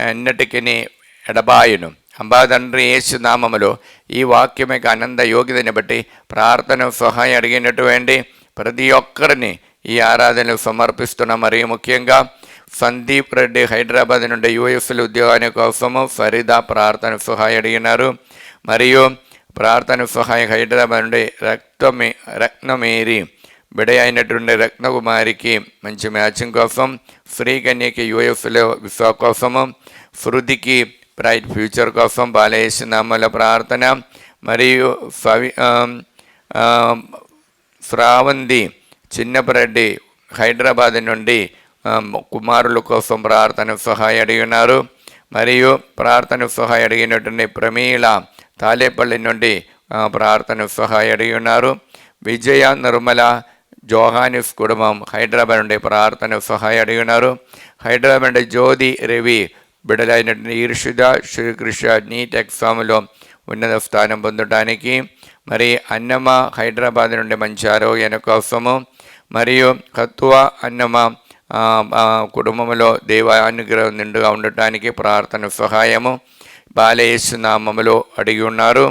ఎన్నటికి ఎడబాయును. అంబాదండ్రి యేసునామములో ఈ వాక్యం యొక్క ఆనంద యోగ్యతని బట్టి ప్రార్థన సహాయం అడిగినటువంటి ప్రతి ఒక్కరిని ఈ ఆరాధనలు సమర్పిస్తున్న. మరియు ముఖ్యంగా సందీప్ రెడ్డి హైదరాబాద్ నుండి యూఎస్లో ఉద్యోగాని కోసము ఫరీదా ప్రార్థన సహాయం అడిగినారు. మరియు ప్రార్థన సహాయం హైదరాబాద్ నుండి రత్నమేరి బిడ అయినటువంటి రత్నకుమారికి మంచి మ్యాచింగ్ కోసం, శ్రీకన్యకి యూఎస్లో విసా కోసము, శృతికి బ్రైట్ ఫ్యూచర్ కోసం బాలయేసునామల ప్రార్థన. మరియు శ్రావంతి చిన్నపరెడ్డి హైదరాబాద్ నుండి కుమారుల కోసం ప్రార్థన సహాయం అడిగినారు. మరియు ప్రార్థన సహాయం అడిగినటువంటి ప్రమీల తాలేపల్లి నుండి ప్రార్థన సహాయం అడిగి ఉన్నారు. విజయ నిర్మల జోహానిస్ కుటుంబం హైదరాబాద్ నుండి ప్రార్థన సహాయం అడిగి ఉన్నారు. హైదరాబాద్ నుండి జ్యోతి రవి బిడలైనటువంటి ఈర్షిద శ్రీకృష్ణ నీట్ ఎగ్జామ్లో ఉన్నత స్థానం పొందడానికి. మరి అన్నమ్మ హైదరాబాద్ నుండి మంచి ఆరోగ్యం కోసము, మరియు కత్తువ అన్నమ్మ కుటుంబంలో దైవానుగ్రహం నిండుగా ఉండటానికి ప్రార్థన సహాయము బాలయేసునామములో అడిగి ఉన్నారు.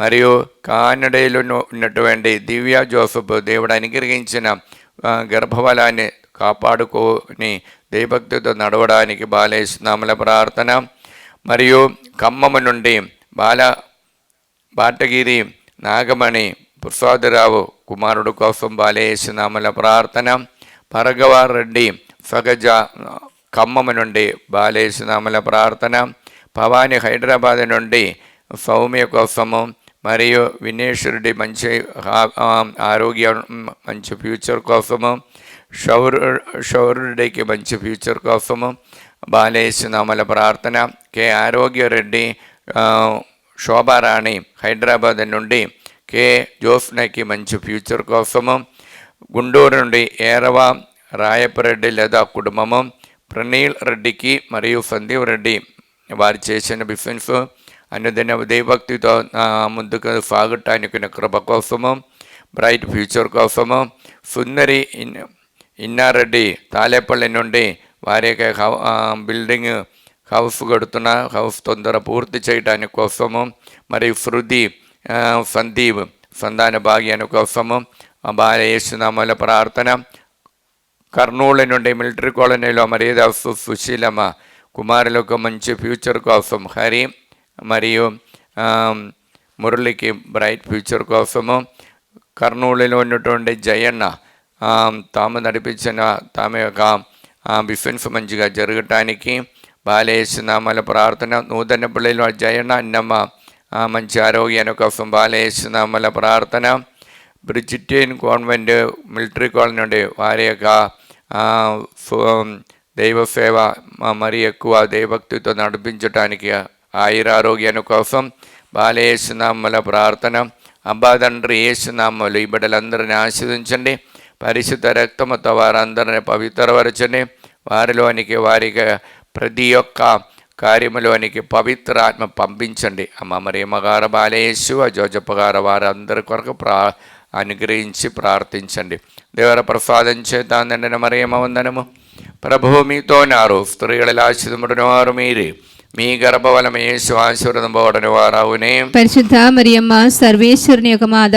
మరియు కానడలో ఉన్నటువంటి దివ్య జోసఫ్ దేవుడు అనుగ్రహించిన గర్భఫలాన్ని కాపాడుకొని దైవభక్తితో నడవడానికి బాలయేసునామల ప్రార్థన. మరియు ఖమ్మం నుండి బాటగిరి నాగమణి ప్రసాదరావు కుమారుడు కోసం బాలయేసునామల ప్రార్థన. భార్గవారెడ్డి సగజ ఖమ్మం నుండి బాలయేసునామల ప్రార్థన. భవాని హైదరాబాద్ నుండి సౌమ్య కోసము, మరియు వినేశ్వరుడి మంచి ఆరోగ్యం మంచి ఫ్యూచర్ కోసము, శౌరుడికి మంచి ఫ్యూచర్ కోసము బాలయేసునామల ప్రార్థన. కె ఆరోగ్యరెడ్డి శోభారాణి హైదరాబాద్ నుండి కె జోస్నకి మంచి ఫ్యూచర్ కోసము, గుంటూరు నుండి ఏరవ రాయపరెడ్డి లేదా కుటుంబము, ప్రణీల్ రెడ్డికి మరియు సందీప్ రెడ్డి వారు చేసిన బిజినెస్ అనుదిన దైవభక్తితో ముందుకు సాగటానికి కృప కోసము, బ్రైట్ ఫ్యూచర్ కోసము, సుందరి ఇన్నారెడ్డి తాలేపల్లి నుండి వారి యొక్క బిల్డింగ్ హౌస్ కడుతున్న హౌస్ తొందర పూర్తి చేయడానికి కోసము, మరియు శృతి సందీప్ సంతాన భాగ్యాన్ని కోసము బాలయేసునామల ప్రార్థన. కర్నూలు నుండి మిలిటరీ కాలనీలో మర్యాద సుశీలమ్మ కుమారులకు మంచి ఫ్యూచర్ కోసం హరి మరియు మురళికి బ్రైట్ ఫ్యూచర్ కోసము, కర్నూలులో ఉన్నటువంటి జయన్న తాము నడిపించిన తాము యొక్క బిజినెస్ మంచిగా జరగటానికి బాలయేసునామల ప్రార్థన. నూతనపల్లిలో జయన్న అన్నమ్మ మంచి ఆరోగ్యాన్ని కోసం బాలయేసునామల ప్రార్థన. బ్రిజిటియన్ కాన్వెంట్ మిలిటరీ కాలనీ నుండి వారి యొక్క దైవ సేవ మరి ఎక్కువ దైవభక్తితో నడిపించడానికి ఆయురారోగ్యాన్ని కోసం బాలయేసునామల ప్రార్థన. అబ్బా తండ్రి యేసునామలు ఈ బిడ్డలందరినీ ఆశీర్వదించండి. పరిశుద్ధ రక్తముతో వారందరిని పవిత్రపరచండి. వారిలోనికి వారికి ప్రతి ఒక్క కార్యములోనికి పవిత్ర ఆత్మ పంపించండి. అమ్మ మరి మగార బాలయేసు జోజప్ప గారు వారందరి కొరకు అనుగ్రహించి ప్రార్థించండి. దేవర ప్రసాదం చేతాందండి మరియమ్మ వందనము. ప్రభువు మీతో నారు, స్త్రీകളിൽ ఆశీర్వదింపబడిన వారు మీరే, మీ గర్భఫలము యేసు ఆశీర్వదింపబడిన వారవునే. పరిశుద్ధ మరియమ్మ సర్వేశ్వరుని యొక్క మాత,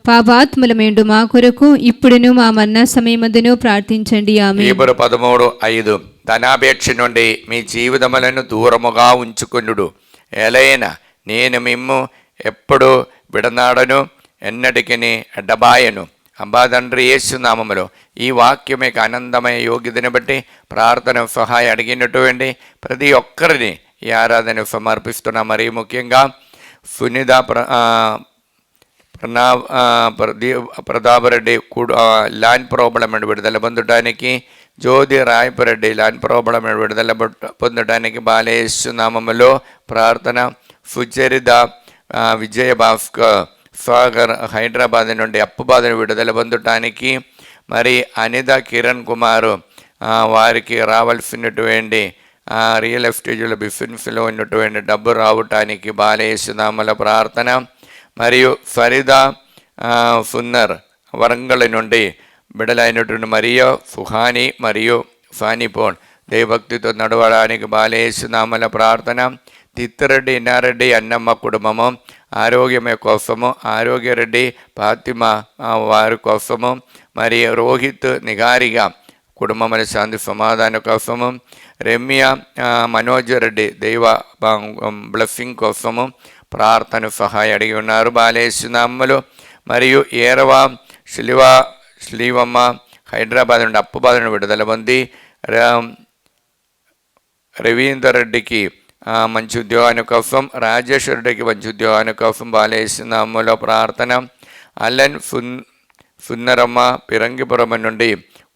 పాపాత్ములమేండు మా కొరకు ఇప్పుడును మా మరణ సమయమందును ప్రార్థించండి. ఆమేన్. హెబ్రీ 13:5 ధనాపేక్ష నుండి మీ జీవితములను దూరముగా ఉంచుకొనుడు. ఎలైనా నేను మిమ్ము ఎప్పుడు విడనాడను, ఎన్నటికి ఎడబాయను. అబ్బా తండ్రి యేసునామములో ఈ వాక్యం యొక్క ఆనందమయ యోగ్యతను బట్టి ప్రార్థన సహాయం అడిగినటువంటి ప్రతి ఒక్కరిని ఈ ఆరాధన సమర్పిస్తున్నా. మరి ముఖ్యంగా సునీత ప్రతాపరెడ్డి ల్యాండ్ ప్రాబ్లం విడుదల పొందడానికి, జ్యోతి రాయపరెడ్డి ల్యాండ్ ప్రాబ్లం విడుదల పొందడానికి బాలయేసునామములో ప్రార్థన. సుచరిత విజయభాస్కర్ సాగర్ హైదరాబాద్ నుండి అప్పు బాధను విడుదల పొందటానికి, మరి అనిత కిరణ్ కుమార్ వారికి రావాల్సినటువంటి రియల్ ఎస్టేట్లో బిజినెస్లో ఉన్నటువంటి డబ్బు రావటానికి బాలయేసునామల ప్రార్థన. మరియు ఫరీదా సున్నర్ వరంగల్ నుండి బిడలైనటువంటి మరియు సుహాని మరియు ఫానిపోన్ దేవభక్తితో నడవడానికి బాలయేసునామల ప్రార్థన. తిత్తిరెడ్డి ఇన్నారెడ్డి అన్నమ్మ కుటుంబము ఆరోగ్యమే కోసము, ఆరోగ్యరెడ్డి ఫాతిమ వారి కోసము, మరి రోహిత్ నిగారిగా కుటుంబముల శాంతి సమాధానం కోసము, రమ్య మనోజ్ రెడ్డి దైవ బ్లెస్సింగ్ కోసము ప్రార్థన సహాయం అడిగి ఉన్నారు బాలయేసునామములు. మరియు ఏరవ శ్రీవమ్మ హైదరాబాద్ నుండి అప్పు బాధను విడుదల పొంది, రవీందర్ రెడ్డికి మంచి ఉద్యోగాన్ని కోసం, రాజేశ్వర రెడ్డికి మంచి ఉద్యోగాన్ని కోసం బాలయేసునామములో ప్రార్థన. అలన్ సున్నరమ్మ పిరంగిపురం నుండి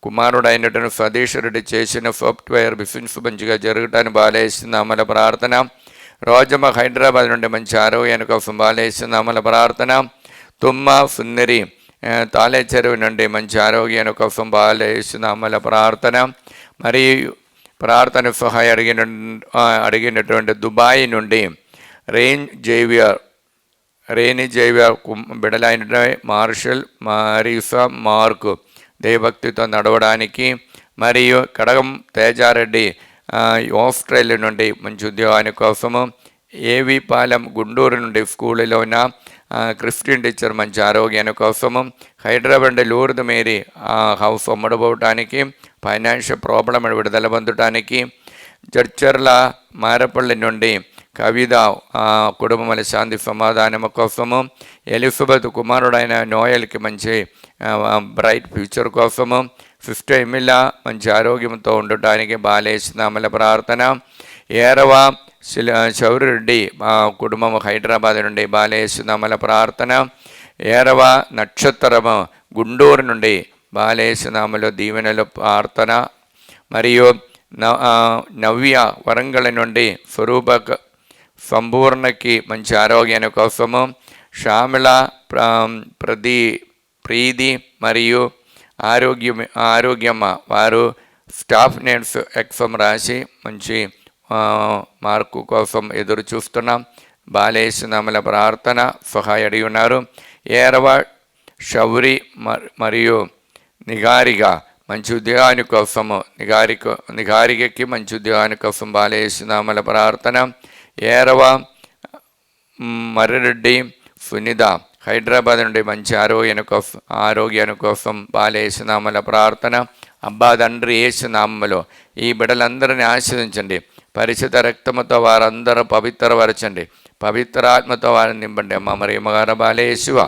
కుమారుడైనటువంటి సతీష్ రెడ్డి చేసిన సాఫ్ట్వేర్ బిజినెస్ మంచిగా జరగటానికి బాలయేసునామముల ప్రార్థన. రోజమ్మ హైదరాబాద్ నుండి మంచి ఆరోగ్యాన్ని కోసం బాలయేసునామముల ప్రార్థన. తుమ్మ సున్నరి తాళేచెరువు నుండి మంచి ఆరోగ్యాన్ని కోసం బాలయేసునామముల ప్రార్థన. మరియు ప్రార్థన సహాయం అడిగినటువంటి దుబాయ్ నుండి రేణి జేవియర్ బిడలైన మార్షల్ మారీసా మార్కు దేవభక్తితో నడవడానికి, మరియు కడగం తేజారెడ్డి ఆస్ట్రేలియా నుండి మంచి ఉద్యోగాని కోసము, ఏవి పాలెం గుంటూరు నుండి స్కూల్లో ఉన్న క్రిస్టియన్ టీచర్ మంచి ఆరోగ్యాన్ని కోసము, హైదరాబాద్ లూర్ద్ మేరీ హౌస్ అమ్ముడుపోవటానికి, ఫైనాన్షియల్ ప్రాబ్లం విడుదల పొందటానికి, చర్చర్ల మారపల్లి నుండి కవిత కుటుంబముల శాంతి సమాధానము కోసము, ఎలిజబెత్ కుమారుడైన నోయల్కి మంచి బ్రైట్ ఫ్యూచర్ కోసము, సిస్టర్ ఎమిలా మంచి ఆరోగ్యంతో ఉండటానికి బాలయేసునామముల ప్రార్థన. ఏరవ చౌరెడ్డి కుటుంబం హైదరాబాద్ నుండి బాలయేసునామముల ప్రార్థన. ఏరవ నక్షత్రము గుంటూరు నుండి బాలయేసునామములో దీవెనలు ప్రార్థన. మరియు నవ్య వరంగల్ నుండి స్వరూప సంపూర్ణకి మంచి ఆరోగ్యాన్ని కోసము, శ్యామల ప్రీతి మరియు ఆరోగ్యమ్మ వారు స్టాఫ్ నేమ్స్ ఎగ్జామ్ రాసి మంచి మార్కు కోసం ఎదురు చూస్తున్నాం. బాలయేసునామముల ప్రార్థన సహాయం అడిగి ఉన్నారు. ఏరవ శౌరి మరియు నిగారిగా మంచి ఉద్యోగాని కోసము, నిగారికకి మంచి ఉద్యోగాని కోసం బాలయేసునామముల ప్రార్థన. ఏరవ మర్రెడ్డి సునీత హైదరాబాద్ నుండి మంచి ఆరోగ్యాని కోసం బాలయేసునామముల ప్రార్థన. అబ్బా తండ్రి యేసునామములో ఈ బిడ్డలందరినీ ఆశీర్వదించండి. పరిశుద్ధ రక్తముతో వారందరూ పవిత్రపరచండి. పవిత్ర ఆత్మతో వారిని నింపండి. అమ్మ మరి మగార బాలయేసువ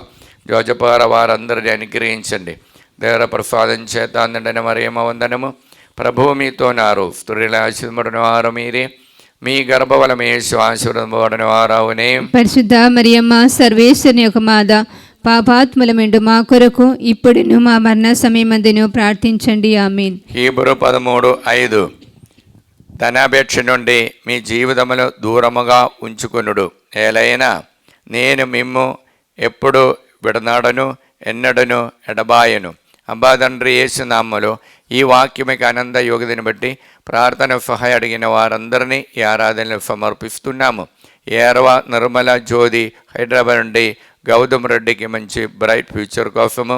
జోజపార వారందరినీ అనుగ్రహించండి. దేవర ప్రసాదం చేత అందండి మరియమ్మ వందనము. ప్రభువు మీతో నారు, స్త్రీల ఆశీర్వదింపబడిన వారు మీరే, మీ గర్భఫలము యేసు ఆశీర్వదింపబడిన వారవునే. పరిశుద్ధ మరియమ్మ సర్వేశ్వరుని యొక్క మాత, పాపాత్ములమెండు మా కొరకు ఇప్పుడును మా మరణ సమయమందును ప్రార్థించండి. ఆమేన్. హీబ్రూ 13:5 ధనాపేక్ష నుండి మీ జీవితములు దూరముగా ఉంచుకొనుడు. ఏలైనా నేను మిమ్ము ఎప్పుడు విడనాడను, ఎన్నడను ఎడబాయను. అబ్బా తండ్రి యేసునామములో ఈ వాక్యమికి ఆనంద యోగ్యతని బట్టి ప్రార్థన సహాయ అడిగిన వారందరినీ ఈ ఆరాధనలు సమర్పిస్తున్నాము. ఏరవ నిర్మల జ్యోతి హైదరాబాద్ నుండి గౌతమ్ రెడ్డికి మంచి బ్రైట్ ఫ్యూచర్ కోసము,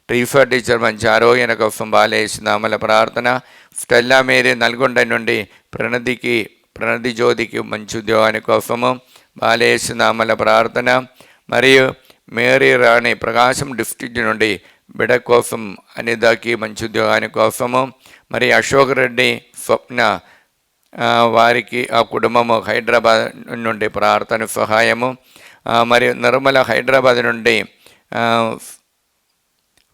టీఫర్ టీచర్ మంచి ఆరోగ్యం కోసం బాలేసినామల ప్రార్థన. స్టెల్లా మేరీ నల్గొండ నుండి ప్రణతి జ్యోతికి మంచి ఉద్యోగాని కోసము బాలేసినామల ప్రార్థన. మరియు మేరీ రాణి ప్రకాశం డిస్ట్రిక్ట్ నుండి బిడ కోసం అనితకి మంచి ఉద్యోగాని కోసము. మరి అశోక్ రెడ్డి స్వప్న వారికి ఆ కుటుంబము హైదరాబాద్ నుండి ప్రార్థన సహాయము. మరియు నిర్మల హైదరాబాద్ నుండి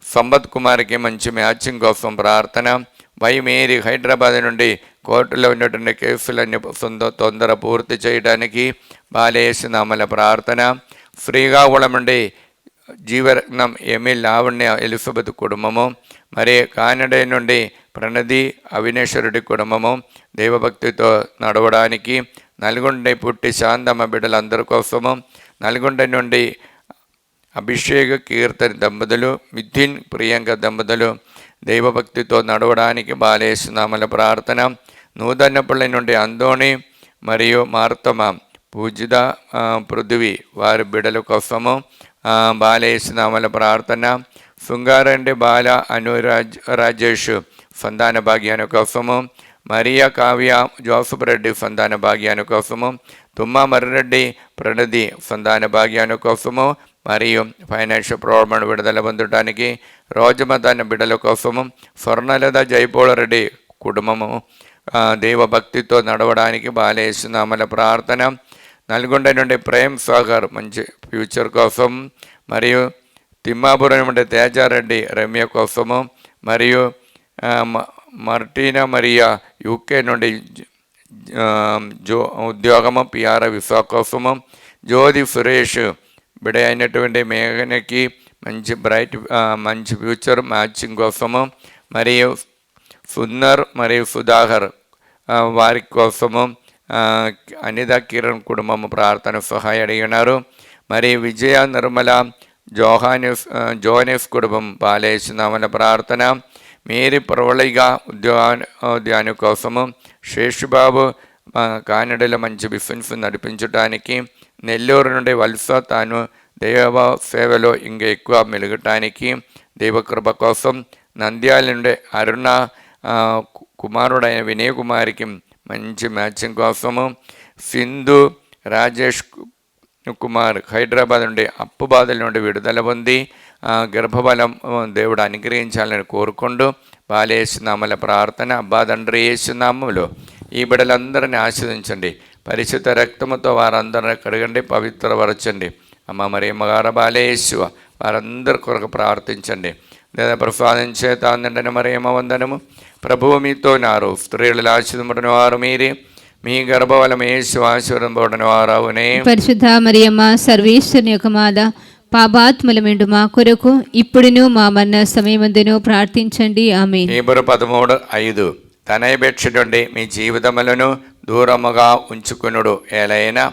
సంపత్ కుమార్కి మంచి మ్యాచింగ్ కోసం ప్రార్థన. వై మేరీ హైదరాబాద్ నుండి కోర్టులో ఉన్నటువంటి కేసులన్నీ తొందర పూర్తి చేయడానికి బాలేసినామల ప్రార్థన. శ్రీకాకుళం నుండి జీవరత్నం ఎమి లావణ్య ఎలిజబెత్ కుటుంబము. మరి కానడ నుండి ప్రణతి అవినేశ్వరుడి కుటుంబము దైవభక్తితో నడవడానికి. నల్గొండ పుట్టి శాంతమ్మ బిడ్డలందరి కోసము. నల్గొండ నుండి అభిషేక్ కీర్తన్ దంపతులు, మిథిన్ ప్రియాంక దంపతులు దైవభక్తితో నడవడానికి బాలేసినామల ప్రార్థన. నూతన్నపల్లి నుండి అందోణి మరియు మార్తమ పూజిత పృథ్వీ వారి బిడ్డల కోసము బాలేసినామల ప్రార్థన. శృంగారండి బాల రాజేష్ సంతాన భాగ్యాన్ని కోసము. మరియా కావ్య జోసఫ్ రెడ్డి సంతాన భాగ్యాన్ని కోసము. తుమ్మ మర్రెడ్డి ప్రణతి సంతాన భాగ్యాన్ని కోసము. మరియు ఫైనాన్షియల్ ప్రాబ్లం విడుదల పొందడానికి రోజమతాన బిడ్డల కోసము. స్వర్ణలత జైపోళరెడ్డి కుటుంబము దైవభక్తితో నడవడానికి బాలేసినామల ప్రార్థన. నల్గొండ నుండి ప్రేమ్ సాగర్ మంచి ఫ్యూచర్ కోసం. మరియు తిమ్మాపురం నుండి తేజారెడ్డి రమ్య కోసము. మరియు మార్టీనా మరియా యూకే నుండి ఉద్యోగము పిఆర్ విసా కోసము. జ్యోతి సురేష్ బిడ అయినటువంటి మేఘనకి మంచి బ్రైట్ మంచి ఫ్యూచర్ మ్యాచింగ్ కోసము. మరియు సుందర్ మరియు సుధాకర్ వారి కోసము అనిత కిరణ్ కుటుంబము ప్రార్థన సహాయ అడిగినారు. మరి విజయ నిర్మల జోనెఫ్ కుటుంబం బాలేసినామల ప్రార్థన. మేరీ ప్రవళిగా ఉద్యోగాన్ని కోసము. శేషుబాబు కానడలో మంచి బిజినెస్ నడిపించడానికి. నెల్లూరు నుండి వలస తాను దైవ సేవలో ఇంకా ఎక్కువ మెలగటానికి దైవకృప కోసం. నంద్యాల నుండి అరుణ కుమారుడైన వినయ్ కుమారికి మంచి మ్యాచింగ్ కోసము. సింధు రాజేష్ కుమార్ హైదరాబాద్ నుండి అప్పు బాధల నుండి విడుదల పొంది గర్భబలం దేవుడు అనుగ్రహించాలని కోరుకుంటూ బాలేసినామల ప్రార్థన. అబ్బా తండ్రి యేసునామములో ఈ బిడ్డలందరినీ ఆశీర్వదించండి. పరిశుద్ధ రక్తముతో వారందరిని కడగండి, పవిత్రపరచండి. అమ్మ మరి అమ్మగారు బాలేసు వారందరి కొరకు ప్రార్థించండి. లేదా ప్రసాదం చేత అందండి మరి ఏమ వందనము. ప్రభువు మీతో నారు, స్త్రీలు ఆశీర్వదింపబడిన వారు మీరే, మీ గర్భఫలం యేసు ఆశీర్వదింపబడిన వారవునే. పరిశుద్ధ మరియమ్మ సర్వేశ్వరుని యొక్క మాత, పాపాత్ములమెండు మా కొరకు ఇప్పుడును మా మరణ సమయమందును ప్రార్థించండి. ఆమేన్. హీబ్రూ 13:5 ధనాపేక్ష నుండి మీ జీవితములను దూరముగా ఉంచుకొనుడు. ఏలైనా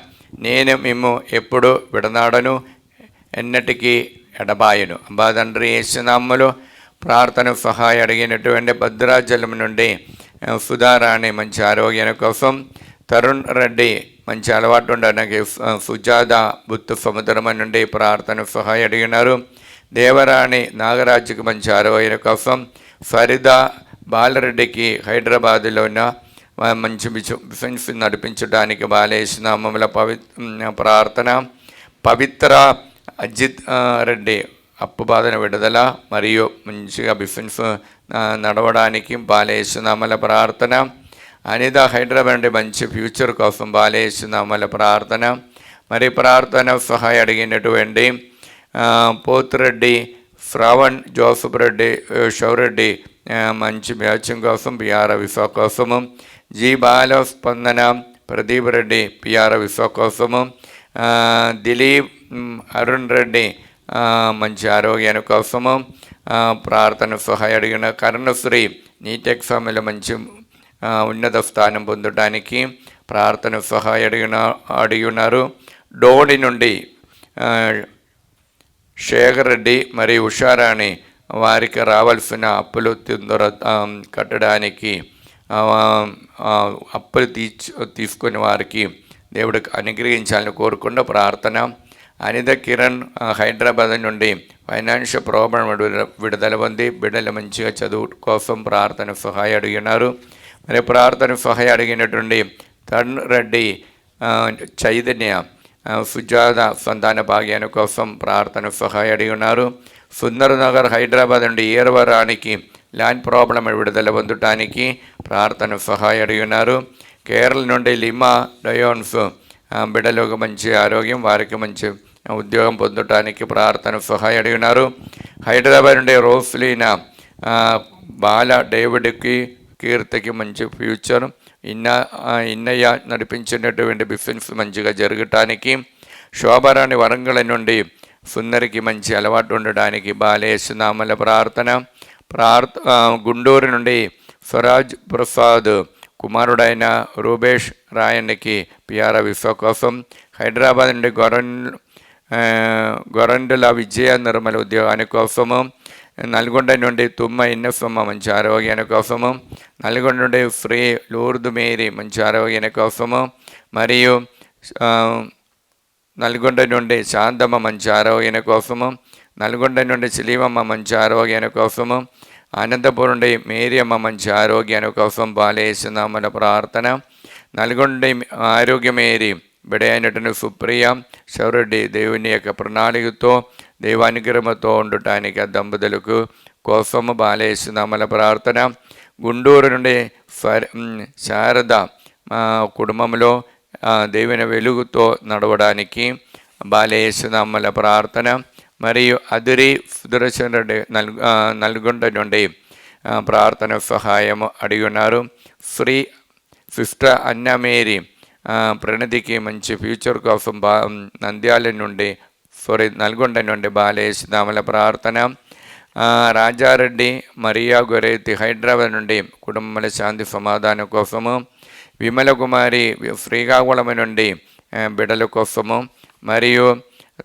నేను మిమ్ము ఎప్పుడు విడనాడను, ఎన్నటికీ ఎడబాయను. అబ్బా తండ్రి యేసునామములో ప్రార్థన సహాయ అడిగినటువంటి భద్రాచలం నుండి సుధారాణి మంచి ఆరోగ్యం కోసం. తరుణ్ రెడ్డి మంచి అలవాటు ఉండడానికి సుజాత బుత్తు సముద్రం నుండి ప్రార్థన సహాయ అడిగినారు. దేవరాణి నాగరాజుకి మంచి ఆరోగ్యం కోసం. ఫరిదా బాలరెడ్డికి హైదరాబాదులో ఉన్న మంచి బిజినెస్ నడిపించడానికి బాలేసినామముల ప్రార్థన. పవిత్ర అజిత్ రెడ్డి అప్పు బాధన విడుదల మరియు మంచిగా బిజినెస్ నడవడానికి బాలేసినామల ప్రార్థన. అనిత హైదరాబాద్ నుండి మంచి ఫ్యూచర్ కోసం బాలేసినామల ప్రార్థన. మరి ప్రార్థన సహాయ అడిగినటువంటి పోతురెడ్డి శ్రావణ్ జోసఫ్ రెడ్డి షౌరెడ్డి మంచి మ్యాచింగ్ కోసం పిఆర్ విసా కోసము. జీ బాల స్పందన ప్రదీప్ రెడ్డి పిఆర్ విసా కోసము. దిలీప్ అరుణ్ రెడ్డి మంచి ఆరోగ్యాన్ని కోసము ప్రార్థన సహాయం అడిగిన కరుణశ్రీ నీట్ ఎగ్జామ్లో మంచి ఉన్నత స్థానం పొందడానికి ప్రార్థన సహాయం అడిగినారు. డోడి నుండి శేఖర్ రెడ్డి మరియు ఉషారాణి వారికి రావాల్సిన అప్పులు కట్టడానికి అప్పులు తీసుకుని వారికి దేవుడికి అనుగ్రహించాలని కోరుకున్న ప్రార్థన. అనిత కిరణ్ హైదరాబాద్ నుండి ఫైనాన్షియల్ ప్రాబ్లం విడుదల పొంది బిడ్డలు మంచిగా చదువు కోసం ప్రార్థన సహాయం అడిగినారు. మరి ప్రార్థన సహాయం అడిగినటువంటి తరుణ్ రెడ్డి చైతన్య సుజాత సంతాన భాగ్యాన్ని కోసం ప్రార్థన సహాయం అడిగి ఉన్నారు. సుందర్ నగర్ హైదరాబాద్ నుండి ఈరవరానికి ల్యాండ్ ప్రాబ్లం విడుదల పొందటానికి ప్రార్థన సహాయం అడిగి ఉన్నారు. కేరళ నుండి లిమా డయోన్స్ బిడ్డలకు మంచి ఆరోగ్యం, వారికి మంచి ఉద్యోగం పొందటానికి ప్రార్థన సహాయం అడిగి ఉన్నారు. హైదరాబాద్ నుండి రోస్లీనా బాల డేవిడ్కి కీర్తికి మంచి ఫ్యూచర్, ఇన్నయ్య నడిపించినటువంటి బిజినెస్ మంచిగా జరగటానికి, శోభరాణి వరంగల్ నుండి సుందరికి మంచి అలవాటు ఉండడానికి బాలేసునామల ప్రార్థన. గుంటూరు నుండి స్వరాజ్ ప్రసాద్ కుమారుడైన రూబేష్ రాయన్కి పిఆర్ విశ్వ కోసం, హైదరాబాద్ నుండి గొరండుల విజయ నిర్మల ఉద్యోగాని కోసము, నల్గొండ నుండి తుమ్మ ఇన్నసమ్మ మంచి ఆరోగ్యాన్ని కోసము, నల్గొండ నుండి ఫ్రీ లూర్దు మేరీ మంచి ఆరోగ్యాన్ని కోసము, మరియు నల్గొండ నుండి శాంతమ్మ మంచి ఆరోగ్యాన్ని కోసము, నల్గొండ నుండి సిలీవమ్మ మంచి ఆరోగ్యాన్ని కోసము, అనంతపురం నుండి మేరియమ్మ మంచి ఆరోగ్యాన్ని కోసం బాలేసునామల ప్రార్థన. నల్గొండ ఆరోగ్యమేరి బిడైనటువంటి సుప్రియ శౌరెడ్డి దేవుని యొక్క ప్రణాళికతో దైవానుగ్రహంతో ఉండటానికి దంపతులకు కోసము బాలేసునామల ప్రార్థన. గుంటూరు నుండి శారద కుటుంబంలో దేవుని వెలుగుతో నడవడానికి బాలేసునామల ప్రార్థన. మరియు అదురి సుదర్శన్ రెడ్డి నల్గొండ నుండి ప్రార్థన సహాయం అడిగి ఉన్నారు. సిస్టర్ అన్నమేరీ ప్రణతికి మంచి ఫ్యూచర్ కోసం నంద్యాల నుండి నల్గొండ నుండి బాలేసునామల ప్రార్థన. రాజారెడ్డి మరియా గొరేతి హైదరాబాద్ నుండి కుటుంబాల శాంతి సమాధానం కోసము, విమల కుమారి శ్రీకాకుళం నుండి బిడల కోసము, మరియు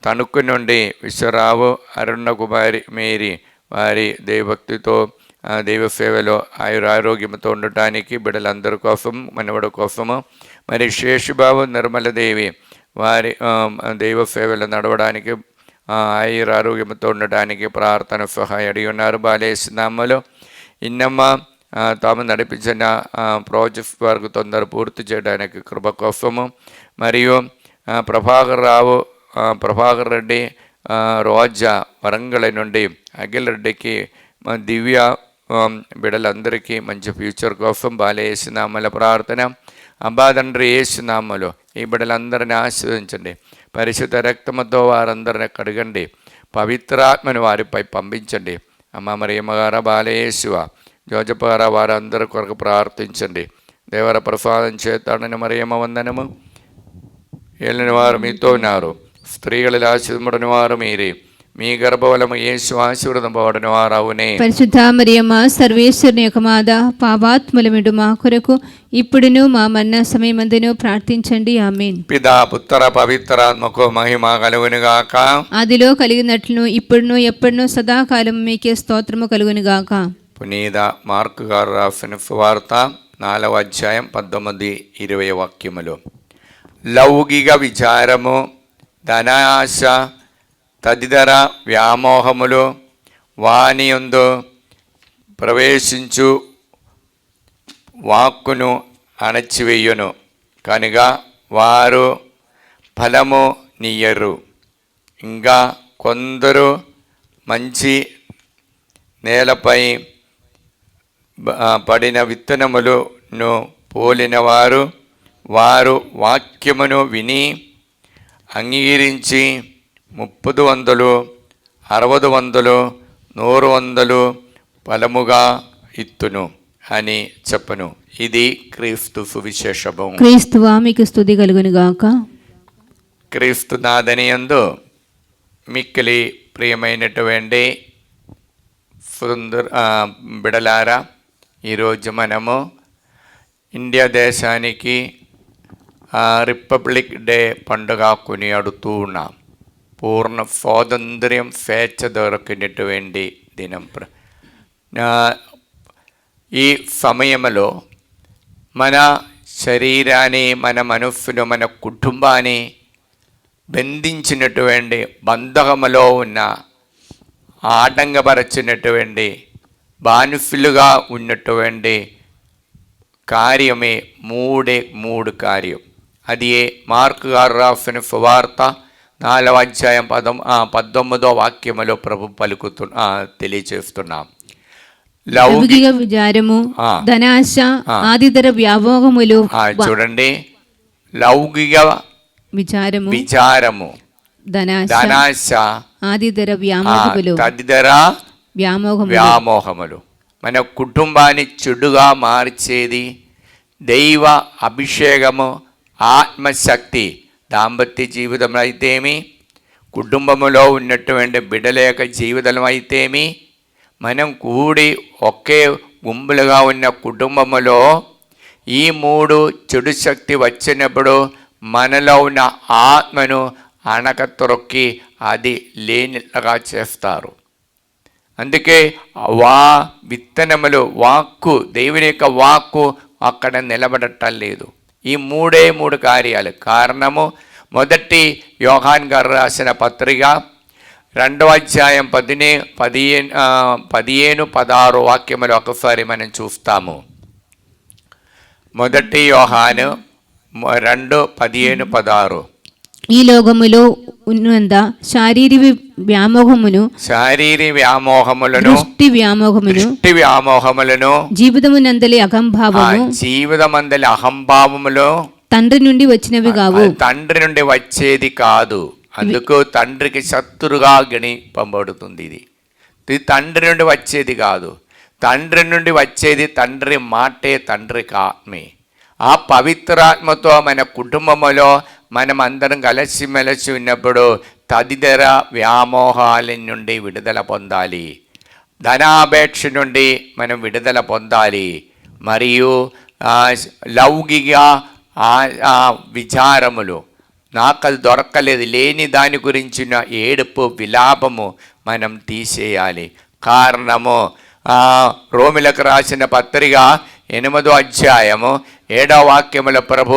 తణుకు నుండి విశ్వరావు అరుణ కుమారి మేరీ వారి దైవభక్తితో దైవ సేవలో ఆయురారోగ్యంతో ఉండటానికి బిడ్డలందరి కోసం మనవడి కోసము, మరి శేషుబాబు నిర్మలదేవి వారి దైవ సేవలో నడవడానికి ఆయురారోగ్యంతో ఉండటానికి ప్రార్థన సహాయం అడిగి ఉన్నారు. బాలేసునామలో ఇన్నమ్మ తాము నడిపించిన ప్రాజెక్ట్ వర్క్ తొందర పూర్తి చేయడానికి కృప కోసము, మరియు ప్రభాకర్ రెడ్డి రోజా వరంగల్ నుండి అఖిల్ రెడ్డికి దివ్య బిడ్డలందరికీ మంచి ఫ్యూచర్ కోసం బాలేసునామల ప్రార్థన. అబ్బా తండ్రి యేసునామలో ఈ బిడ్డలందరినీ ఆశీర్వదించండి, పరిశుద్ధ రక్తముతో వారందరిని కడగండి, పవిత్రాత్మని వారిపై పంపించండి. అమ్మ మరియమ్మగార బాలయేసువ జోజపార వారందరి కొరకు ప్రార్థించండి. దేవర ప్రసాదం చేతాడని మరియమ్మ వందనము. ఏలిన వారు మీతో ఉన్నారు, స్త్రీகளில் ఆశీర్వదింపబడిన వారు మీరే, మీ గర్భఫలము యేసు ఆశీర్వదింపబడిన వారు అవునే. పరిశుద్ధ మరియమ్మ సర్వేశ్వరుని యొక్క మాత, పాపాత్ములమిడు మా కొరకు ఇప్పుడును మా మరణ సమయమందును ప్రార్థించండి. ఆమేన్. పితా పుత్ర పవిత్రాత్మకు మహిమ కలుగును గాక. ఆదిలో కలిగినట్లును ఇప్పుడును ఎప్పుడును సదాకాలం మీకే స్తోత్రము కలుగును గాక. పునీత మార్కు గారు రాసిన సువార్త 4వ అధ్యాయం 19-20 వాక్యములు. లౌకిక విచారము, ధనాశ తదితర వ్యామోహములు వానియందు ప్రవేశించు వాక్కును అణచివేయును కనుక వారు ఫలము నీయరు. ఇంకా కొందరు మంచి నేలపై పడిన విత్తనములను పోలిన వారు వాక్యమును విని అంగీకరించి 30 60 100 ఫలముగా ఇత్తును అని చెప్పను. ఇది క్రీస్తు సువిశేషము. క్రీస్తువా మీకు స్తుతి కలుగును గాక. క్రీస్తు నాథనియందు మిక్కిలి ప్రియమైనటువంటి బిడలారా, ఈరోజు మనము ఇండియా దేశానికి రిపబ్లిక్ డే పండుగ కొనియాడుతూ ఉన్నాం. పూర్ణ స్వాతంత్ర్యం స్వేచ్ఛ దొరికినటువంటి దినం. ఈ సమయంలో మన శరీరాన్ని, మన మనస్సును, మన కుటుంబాన్ని బంధించినటువంటి బంధకములో ఉన్న ఆటంకపరచినటువంటి బానిసలుగా ఉన్నటువంటి కార్యమే మూడు కార్యం. అది మార్కు గారు రాసిన సువార్త 4వ అధ్యాయం 19వ వాక్యములో ప్రభు తెలియచేస్తున్నాం. లౌకిక విచారము, ధనాశ, ఆదితర వ్యామోహములు. చూడండి, లౌకిక విచారము, ధనాశ, ఆదితర వ్యామోహములు మన కుటుంబాన్ని చెడుగా మార్చేది. దైవ అభిషేకము, ఆత్మశక్తి, దాంపత్య జీవితం అయితేమి, కుటుంబములో ఉన్నటువంటి బిడ్డల యొక్క జీవితం అయితేమి, మనం కూడి ఒకే గుంపులుగా ఉన్న కుటుంబములో ఈ 3 చెడు శక్తి వచ్చినప్పుడు మనలో ఉన్న ఆత్మను అణకతొక్కి అది లేనిగా చేస్తారు. అందుకే విత్తనములు, వాక్కు, దేవుని యొక్క వాక్కు అక్కడ నిలబడటం లేదు. ఈ 3 కార్యాలు. కారణము, మొదటి యోహాన్ గారు రాసిన పత్రిక 2వ అధ్యాయం 15-16 వాక్యములు ఒకసారి మనం చూస్తాము. మొదటి యోహాను 2:15-16. ఈ లోకములో ఉన్నంత శారీరక వ్యామోహమును, దృష్టి వ్యామోహములను, జీవితమునందలి అహంభావములు తండ్రి నుండి వచ్చినవి కావు. తండ్రి నుండి వచ్చేది కాదు. అందుకు తండ్రికి శత్రుగా గణింపబడుతుంది. ఇది తండ్రి నుండి వచ్చేది కాదు. తండ్రి నుండి వచ్చేది తండ్రి మాటే, తండ్రికి ఆత్మే. ఆ పవిత్రాత్మతో మన కుటుంబంలో మనం అందరం కలిసిమెలిసి ఉన్నప్పుడు తదితర వ్యామోహాల నుండి విడుదల పొందాలి. ధనాపేక్ష నుండి మనం విడుదల పొందాలి. మరియు లౌకిక విచారములు, నాకు అది దొరకలేదు, లేని దాని గురించిన ఏడుపు, విలాపము మనం తీసేయాలి. కారణము, రోమిలకు రాసిన పత్రిక 8వ అధ్యాయము 7వ వాక్యముల ప్రభు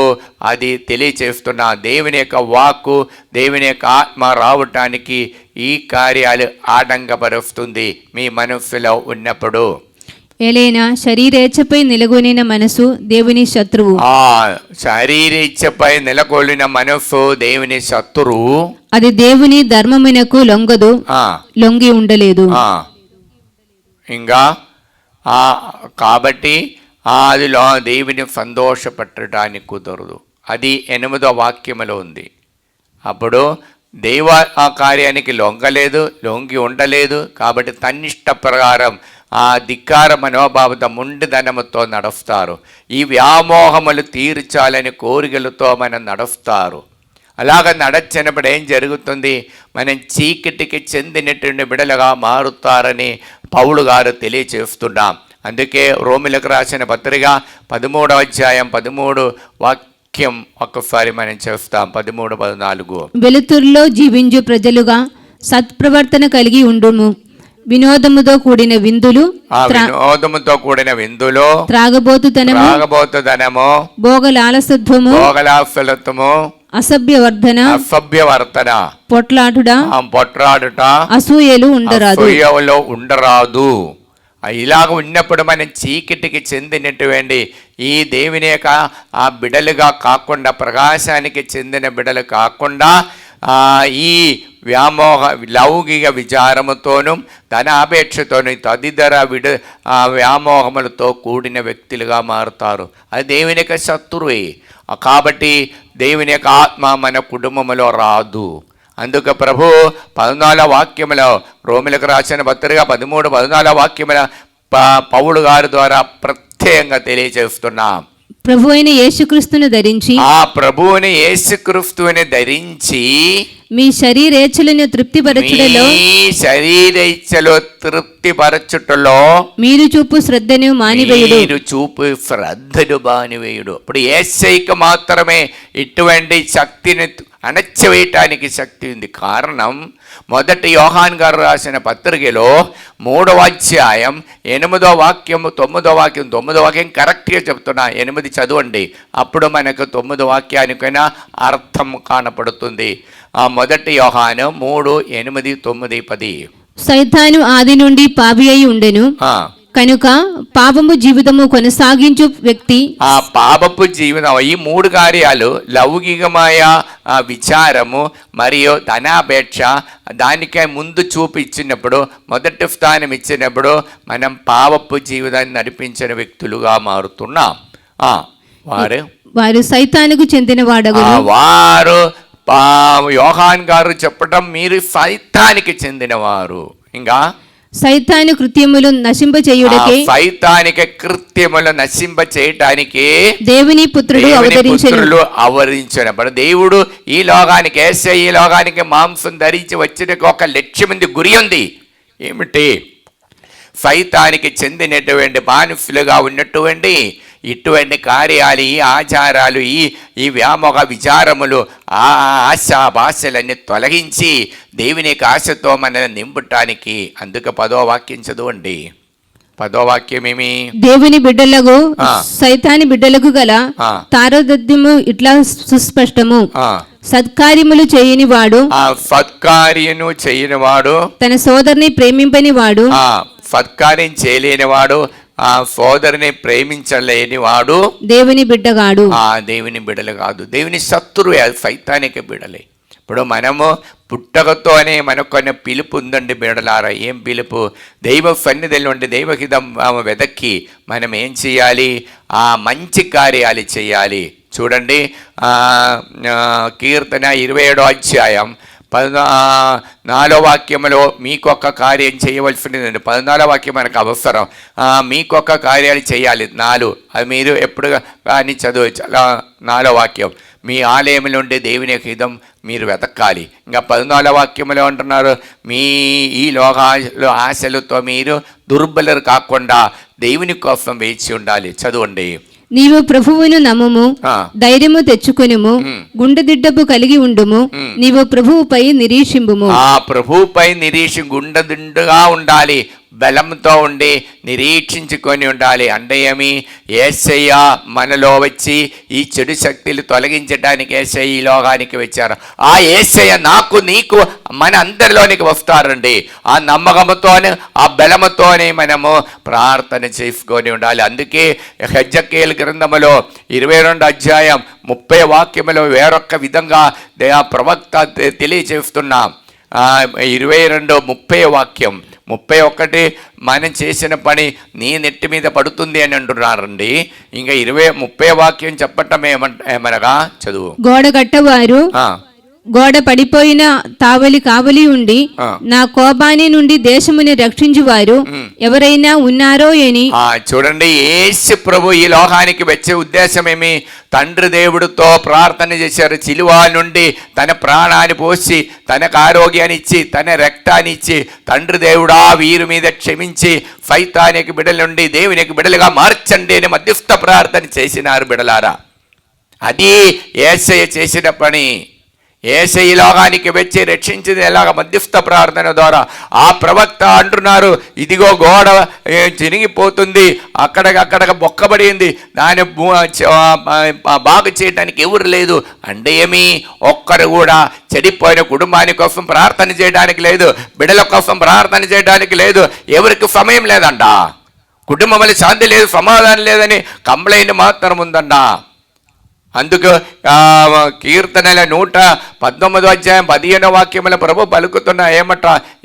అది తెలియచేస్తున్న దేవుని యొక్క వాక్కు, దేవుని యొక్క ఆత్మ రావటానికి ఈ కార్యాలు ఆటంకపరుస్తుంది మీ మనస్సులో ఉన్నప్పుడు. ఏలైనా శరీరేచ్ఛపై నెలకొనిన మనసు దేవుని శత్రువు. శరీరేచ్ఛపై నెలకొల్లిన మనస్సు దేవుని శత్రువు. అది దేవుని ధర్మమునకు లొంగదు, లొంగి ఉండలేదు. ఇంకా కాబట్టి అదిలో దేవుని సంతోషపెట్టడానికి కుదరదు. అది 8వ వాక్యములో ఉంది. అప్పుడు దైవ ఆ కార్యానికి లొంగి ఉండలేదు. కాబట్టి తన్నిష్ట ప్రకారం ఆ ధిక్కార మనోభావత మొండిదనముతో నడుస్తారు. ఈ వ్యామోహములు తీర్చాలని కోరికలతో మనం నడుస్తారు. అలాగ నడచినప్పుడు ఏం జరుగుతుంది? మనం చీకటికి చెందినటువంటి బిడలుగా మారుతారని పౌలు గారు తెలియచేస్తున్నాం. అందుకే రోమిలకు రాసిన పత్రిక 13వ అధ్యాయం 13 వాక్యం ఒక్కసారి మనం చేస్తాం. 13-14. వెలుతురులో జీవించు ప్రజలుగా సత్ప్రవర్తన కలిగి ఉండుము. వినోదముతో కూడిన విందులు, త్రాగబోతుదనము, భోగలాలసత్వము, అసభ్యవర్ధన, పొట్లాడుట, అసూయలు ఉండరాదు. ఇలాగ ఉన్నప్పుడు మనం చీకటికి చెందినటువంటి ఈ దేవుని యొక్క ఆ బిడలుగా కాకుండా, ప్రకాశానికి చెందిన బిడలు కాకుండా ఈ లౌకిక విచారముతోనూ ధనాపేక్షతోనూ తదితర వ్యామోహములతో కూడిన వ్యక్తులుగా మారుతారు. అది దేవుని యొక్క శత్రువే. కాబట్టి దేవుని యొక్క ఆత్మ మన కుటుంబంలో రాదు. అందుకు ప్రభు 14వ వాక్యములో, రోమిలకు రాసిన పత్రిక 13-14 వాక్యముల పౌలు గారి ద్వారా ప్రత్యేకంగా తెలియజేస్తున్నాం. ప్రభు అయిన యేసుక్రీస్తును ధరించి ఆ ప్రభువుని యేసుక్రీస్తుని ధరించి మీ శరీరేచ్ఛలను తృప్తిపరచుటలో మీ శరీరేచ్ఛలో తృప్తిపరచుటలో మీరు చూపు శ్రద్ధను మానివేయుడు. మీరు చూపు శ్రద్ధను మానివేయుడు. ఇప్పుడు యేసయ్యకు మాత్రమే ఇటువంటి శక్తిని అణచివేయటానికి శక్తి ఉంది. కారణం మొదటి యోహాన్ గారు రాసిన పత్రికలో 3వ అధ్యాయం 8వ వాక్యం 9వ వాక్యం 9వ వాక్యం కరెక్ట్గా చెప్తున్నా, 8 చదవండి, అప్పుడు మనకు 9వ వాక్యానికైనా అర్థం కానపడుతుంది. ఆ మొదటి యోహాను 3, 8, 9, 10. సైతాను ఆది నుండి పాపి అయి ఉండెను, కనుక పాపము జీవితము కొనసాగించు వ్యక్తి ఆ పాపపు జీవితం ఈ 3 కార్యాలు లౌకికമായ విచారము మరియు ధనాపేక్ష దానికే ముందు చూపించినప్పుడు మొదటి స్థానం ఇచ్చినప్పుడు మనం పాపపు జీవితాన్ని నడిపించిన వ్యక్తులుగా మారుతున్నాం. వారు సైతానుకు చెందిన వారు యోహాన్ గారు చెప్పటం మీరు సైతానికి చెందినవారు. ఇంకా సైతాను కృత్యములు నశింపచేయుటకే సైతానిక కృత్యములు నశింపచేయటానికి దేవుని పుత్రుడు అవతరించినప్పుడు దేవుడు ఈ లోకానికి ఈ లోకానికి మాంసం ధరించి వచ్చిన ఒక లక్ష్యం ఉంది, గురి ఉంది. ఏమిటి? సైతానికి చెందినటువంటి బానిసలుగా ఉన్నటువంటి ఇటువంటి కార్యాలు, ఈ ఆచారాలు, ఈ వ్యామోహ విచారములు, ఆ ఆశ భాషలన్నీ తొలగించి దేవుని ఆశతో మనల్ని నింపటానికి. అందుకు 10వ వాక్యం చదవండి. 10వ వాక్యం ఏమి? దేవుని బిడ్డలకు సైతాని బిడ్డలకు గల తారతమ్యము ఇట్లా సుస్పష్టము. సత్కార్యములు చేయని వాడు సత్కార్యను చేయని వాడు తన సోదరుని ప్రేమింపని వాడు సత్కార్యం చేయలేనివాడు ఆ సోదరిని ప్రేమించలేని వాడు దేవుని బిడ్డగాడు. దేవుని బిడ్డలు కాదు, దేవుని శత్రువు, సైతానిక బిడ్డలే. ఇప్పుడు మనము పుట్టకతోనే మనకు కొన్ని పిలుపు ఉందండి బిడ్డలారా. ఏం పిలుపు? దైవ సన్నిధిలో ఉండి దైవహితం వెదక్కి మనం ఏం చేయాలి? ఆ మంచి కార్యాలు చేయాలి. చూడండి, కీర్తన 27వ అధ్యాయం 14వ వాక్యంలో మీకొక్క కార్యం చేయవలసినది. 14వ వాక్యం మనకు అవసరం. మీకొక్క కార్యాలు చేయాలి 4. అది మీరు ఎప్పుడు కానీ చదవచ్చు. 4వ వాక్యం మీ ఆలయం నుండి దేవుని హితం మీరు వెతకాలి. ఇంకా 14వ వాక్యంలో అంటున్నారు, మీ ఈ లోకాలు ఆశలతో మీరు దుర్బలరు కాకుండా దేవుని కోసం వేచి ఉండాలి. చదవండి. నీవు ప్రభువును నమ్ముము, ధైర్యము తెచ్చుకొనుము, గుండెదిడ్డపు కలిగి ఉండుము, నీవు ప్రభువుపై నిరీక్షింపుము. ప్రభువుపై గుండెదిండుగా ఉండాలి, బలంతో ఉండి నిరీక్షించుకొని ఉండాలి. అంటే ఏమి? యేసయ్య మనలో వచ్చి ఈ చెడు శక్తులు తొలగించడానికి యేసయ్య ఈ లోకానికి వచ్చారు. ఆ యేసయ్య నాకు నీకు మన అందరిలోనికి వస్తారండి. ఆ నమ్మకంతోనే ఆ బలముతోనే మనము ప్రార్థన చేసుకొని ఉండాలి. అందుకే హెజ్కెయేలు గ్రంథములో 22వ అధ్యాయం 30వ వాక్యములో వేరొక విధంగా ప్రవక్త తెలియజేస్తున్నాం. 22, 30వ వాక్యం 31 మనం చేసిన పని నీ నెట్టి మీద పడుతుంది అని అంటున్నారండి. ఇంకా 30వ వాక్యం చెప్పటం ఏమనగా చదువు. గోడ కట్టవారు గోడ పడిపోయిన కావలి ఉండి నా కోపాని నుండి దేశముని రక్షించువారు ఎవరైనా ఉన్నారో అని. చూడండి, యేసు ప్రభు ఈ లోకానికి వచ్చే ఉద్దేశం ఏమి? తండ్రి దేవుడితో ప్రార్థన చేశారు. సిలువ నుండి తన ప్రాణాన్ని పోసి తనకు ఆరోగ్యాన్ని ఇచ్చి తన రక్తాన్ని ఇచ్చి తండ్రి దేవుడా వీరి మీద క్షమించి సైతానికి బిడ్డల నుండి దేవునికి బిడ్డలుగా మార్చండి అని మధ్యస్థ ప్రార్థన చేసినారు బిడ్డలారా. అది యేసయ్య చేసిన పని. యేసయ్య లోకానికి వచ్చి రక్షించింది ఎలాగ? మధ్యస్థ ప్రార్థన ద్వారా. ఆ ప్రవక్త అంటున్నారు, ఇదిగో గోడ చినిగిపోతుంది, అక్కడక బొక్కబడింది, దాన్ని బాగు చేయడానికి ఎవరు లేదు. అంటే ఏమి? ఒక్కరు కూడా చెడిపోయిన కుటుంబాని కోసం ప్రార్థన చేయడానికి లేదు, బిడ్డల కోసం ప్రార్థన చేయడానికి లేదు. ఎవరికి సమయం లేదంట. కుటుంబంలో శాంతి లేదు, సమాధానం లేదని కంప్లైంట్ మాత్రం ఉందంట. అందుకు కీర్తనల 119వ అధ్యాయం 15వ వాక్యముల ప్రభు పలుకుతున్న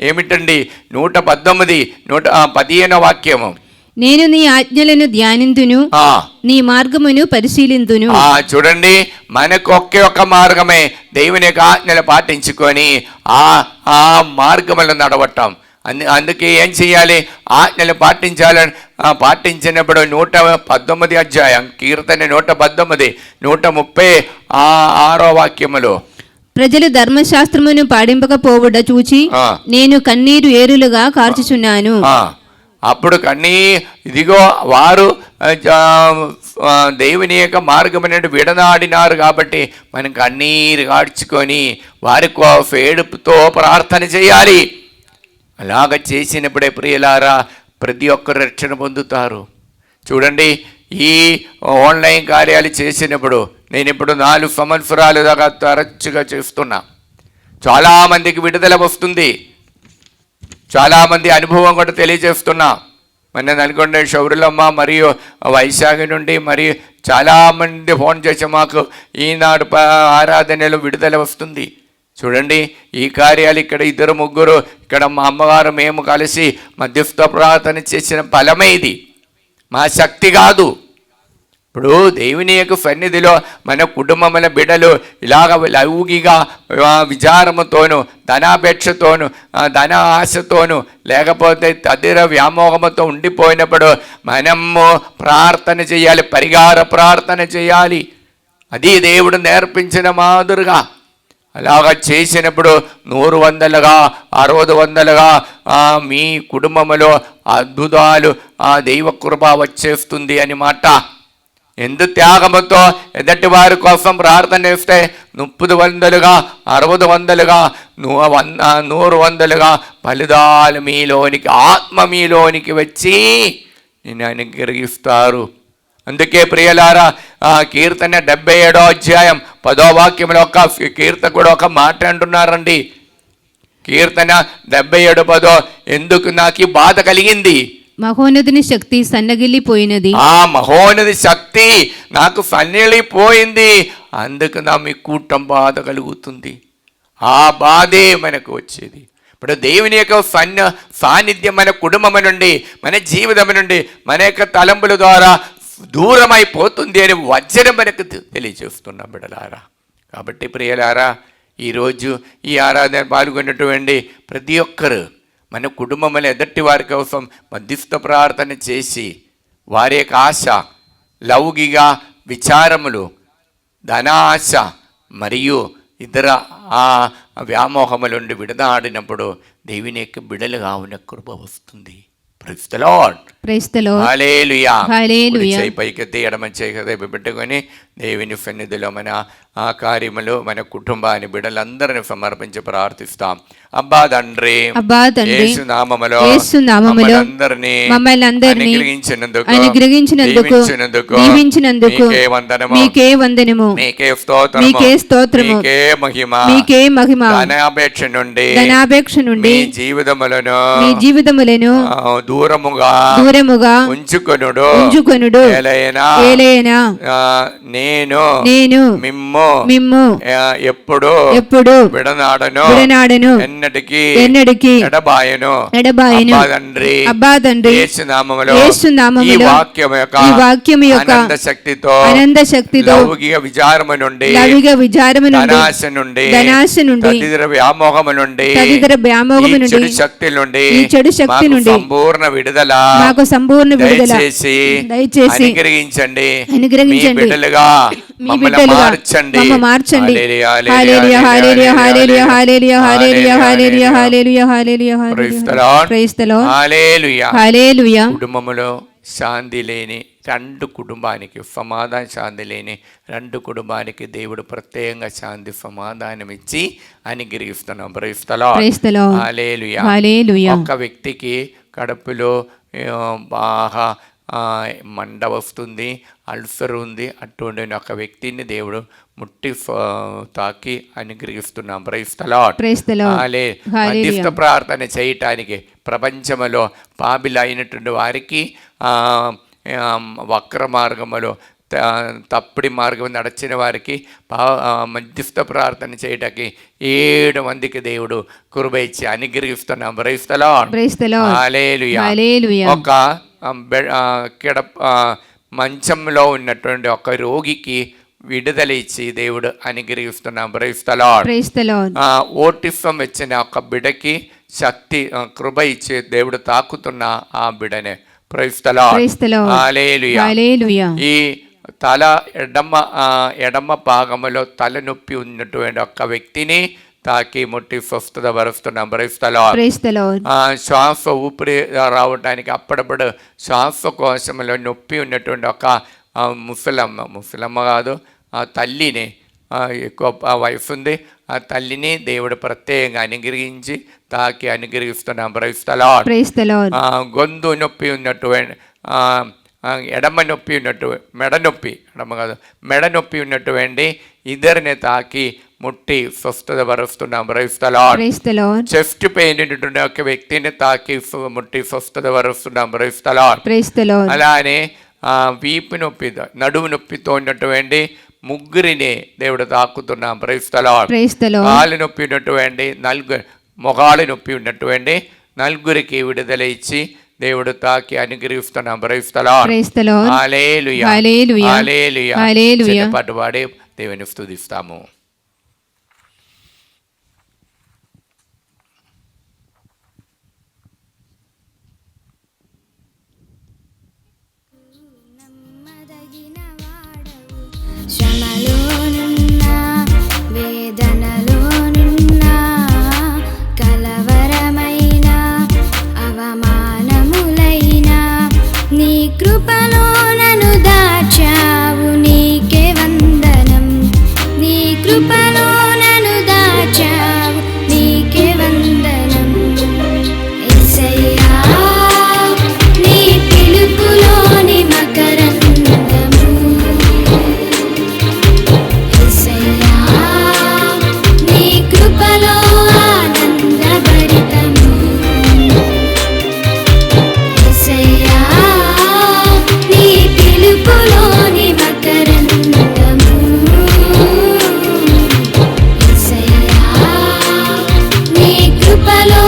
ఏమిటండి? 119, 115వ వాక్యము. నేను నీ ఆజ్ఞలను ధ్యానింతును, నీ మార్గమును పరిశీలింతును. చూడండి, మనకు ఒక్క మార్గమే దేవుని యొక్క ఆజ్ఞలు పాటించుకొని ఆ మార్గములు నడవటం. అందుకే ఏం చేయాలి? ఆజ్ఞలు పాటించాలని పాటించినప్పుడు 119 అధ్యాయం కీర్తన 119 136 వాక్యములు. ప్రజలు ధర్మశాస్త్రమును పాడింపకపోవుట చూచి నేను కన్నీరు ఏరులుగా కార్చుచున్నాను. అప్పుడు ఇదిగో వారు దేవుని యొక్క మార్గమనేది విడనాడినారు కాబట్టి మనం కన్నీరు గాడ్చుకొని వారికి ఏడుపుతో ప్రార్థన చేయాలి. అలాగ చేసినప్పుడే ప్రియులారా ప్రతి ఒక్కరు రక్షణ పొందుతారు. చూడండి, ఈ ఆన్లైన్ కార్యాలు చేసినప్పుడు నేను ఇప్పుడు 4 సంవత్సరాలు దాకా తరచుగా చేస్తున్నా. చాలామందికి విడుదల వస్తుంది, చాలామంది అనుభవం కూడా తెలియజేస్తున్నా. మన నల్గొండ శౌరులమ్మ మరియు వైశాఖి నుండి మరియు చాలామంది ఫోన్ చేసి మాకు ఈనాడు ఆరాధనలో విడుదల వస్తుంది. చూడండి, ఈ కార్యాలు ఇక్కడ 2 3 ఇక్కడ మా అమ్మగారు మేము కలిసి మధ్యస్థ ప్రార్థన చేసిన ఫలమే ఇది, మా శక్తి కాదు. ఇప్పుడు దేవుని యొక్క సన్నిధిలో మన కుటుంబముల బిడ్డలు ఇలాగ లౌకిగా విచారముతోను ధనాపేక్షతోను ధన ఆశతోను లేకపోతే తదిర వ్యామోహముతో ఉండిపోయినప్పుడు మనము ప్రార్థన చేయాలి, పరిహార ప్రార్థన చేయాలి. అది దేవుడు నేర్పించిన మాదిరిగా. అలాగా చేసినప్పుడు 100 100గా 60 100గా మీ కుటుంబంలో అద్భుతాలు దైవ కృప వచ్చేస్తుంది అని మాట. ఎందు త్యాగముతో ఎదటి వారి కోసం ప్రార్థన చేస్తే 30 100గా 60 100గా 100 100గా ఫలితాలు మీలోనికి ఆత్మ మీలోనికి వచ్చి నేను అనుగ్రహిస్తారు. అందుకే ప్రియులారా, కీర్తన 77వ అధ్యాయం 10వ వాక్యంలో ఒక కీర్తకుడు ఒక మాట అంటున్నారండి. కీర్తన 77:10 ఎందుకు నాకు బాధ కలిగింది? మహోన్నతుని శక్తి సన్నగిల్లిపోయినది. మహోన్నతి శక్తి నాకు సన్నగిల్లిపోయింది, అందుకు నా మీ కూటం బాధ కలుగుతుంది. ఆ బాధే మనకు వచ్చేది. ఇప్పుడు దేవుని యొక్క సాన్నిధ్యం మన కుటుంబం నుండి మన జీవితం నుండి మన యొక్క తలంపుల ద్వారా దూరమైపోతుంది అని వచనం మనకు తెలియజేస్తున్నాం బిడ్డలారా. కాబట్టి ప్రియులారా, ఈరోజు ఈ ఆరాధన పాల్గొన్నటువంటి ప్రతి ఒక్కరు మన కుటుంబంలో ఎదటి వారి కోసం మధ్యస్థ ప్రార్థన చేసి వారి యొక్క ఆశ, లౌకిక విచారములు, ధన ఆశ మరియు ఇతర వ్యామోహముల నుండి విడనాడినప్పుడు దేవుని యొక్క బిడలుగా ఉన్న కృప వస్తుంది. Praise the Lord. Praise the Lord. Hallelujah. Hallelujah. పైకెత్తి ఎడమ చేయి పెట్టుకొని దేవుని సన్నిధిలో మన ఆ కార్యములు మన కుటుంబాన్ని బిడ్డలందరిని సమర్పించి ప్రార్థిస్తాం. అబ్బా తండ్రి, యేసు నామములో మమ్మల్ని అందరినీ అనుగ్రహించినందుకు దీవించినందుకు మీకే వందనము, మీకే స్తోత్రము, మీకే మహిమ. ధనాపేక్ష నుండి మీ జీవితములను దూరముగా ఉంచుకొనుడు. ఏలైనా నేను మిమ్ము ఎప్పుడు విడనాడను, ఎన్నటికి ఎడబాయను. అబ్బా తండ్రి, యేసు నామములో ఈ వాక్యము యొక్క అనంత శక్తితో లౌకిక విచారము నుండి ధనాశ నుండి తదితర వ్యామోహము నుండి చెడు శక్తి నుండి సంపూర్ణ విడుదల దయచేసి అనుగ్రహించండి. బిడ్డలుగా మమ్మల్ని మార్చండి. హల్లెలూయా, హల్లెలూయా, హల్లెలూయా, హల్లెలూయా, హల్లెలూయా, హల్లెలూయా, హల్లెలూయా, హల్లెలూయా, ప్రైజ్ ది లార్డ్. హల్లెలూయా, హల్లెలూయా. కుటుంబములో శాంతి లేని 2 కుటుంబానికి సమాధాన శాంతి లేని 2 కుటుంబానికి దేవుడు ప్రత్యేకంగా శాంతి సమాధానం ఇచ్చి అనుగ్రహిస్తున్నాం. Praise the Lord. హల్లెలూయా. ఒక వ్యక్తికి కడుపులో బాగా మండ వస్తుంది, అల్సర్ ఉంది. అటువంటి ఒక వ్యక్తిని దేవుడు ముట్టి తాకి అనుగ్రహిస్తున్నాం. Praise the lord. మధ్యస్థ ప్రార్థన చేయటానికి ప్రపంచంలో పాపిలు అయినటువంటి వారికి వక్ర మార్గములో తప్పుడు మార్గం నడిచిన వారికి మధ్యస్థ ప్రార్థన చేయటానికి 7 మందికి దేవుడు కృప ఇచ్చి అనుగ్రహిస్తున్నాం. Praise the Lord. హల్లెలూయా. ఒక మంచంలో ఉన్నటువంటి ఒక రోగికి విడుదల ఇచ్చి దేవుడు అనుగ్రహిస్తున్నాం. Praise the Lord. ఓటిఫం వచ్చిన ఒక బిడ్డకి శక్తి కృప ఇచ్చి దేవుడు తాకుతున్న ఆ బిడనే. Praise the Lord. Hallelujah. Hallelujah. ఈ తల ఎడమ భాగంలో తలనొప్పి ఉన్నటువంటి ఒక్క వ్యక్తిని తాకి ముట్టి స్వస్థత పరుస్తున్నాం. Praise the lord. శ్వాస ఊపిరి రావడానికి అప్పుడప్పుడు శ్వాస కోశంలో నొప్పి ఉన్నటువంటి ఒక ముసలమ్మ కాదు, ఆ తల్లిని, ఎక్కువ వయసు ఉంది, ఆ తల్లిని దేవుడు ప్రత్యేకంగా అనుగ్రహించి తాకి అనుగ్రహిస్తున్నాం. Praise the lord. గొంతు నొప్పి ఉన్నటువంటి ఎడమ నొప్పి ఉన్నట్టు మెడ నొప్పి ఉన్నటువంటి ఇద్దరిని తాకి ముట్టి స్వస్థత పరుస్తున్నాం. Praise the Lord. Chest pain ఉన్నటువంటి ఒక వ్యక్తిని తాకి ముట్టి స్వస్థత పరుస్తున్నాం. Praise the lord. అలానే వీపు నొప్పి, నడుము నొప్పితో ఉన్నటువంటి ముగ్గురిని దేవుడు తాకుతున్నాం. Praise the lord. కాలు నొప్పి ఉన్నటువంటి మొగాలు నొప్పి ఉన్నటువంటి నలుగురికి విడుదల ఇచ్చి దేవుడు తాకి అనుగ్రహిస్తున్నాం. Praise the Lord. Hallelujah. Hallelujah. పాటు పాడి దేవుని స్తుతిస్తాము. శ్రమలోనున్నా వేదనలోనున్నా కలవరమైన అవమానములైనా నీ కృపలో నన్ను దాచావు, నీకే వందనం. నీ కృపలో నన్ను దాచావు, నీకే వందనం. యేసయ్యా నీ పిలుపులోని మకరందము, యేసయ్యా నీ కృపలో ఆనందభరితము, యేసయ్యా నీ పిలుపులోని మకరందము, యేసయ్యా నీ కృపలో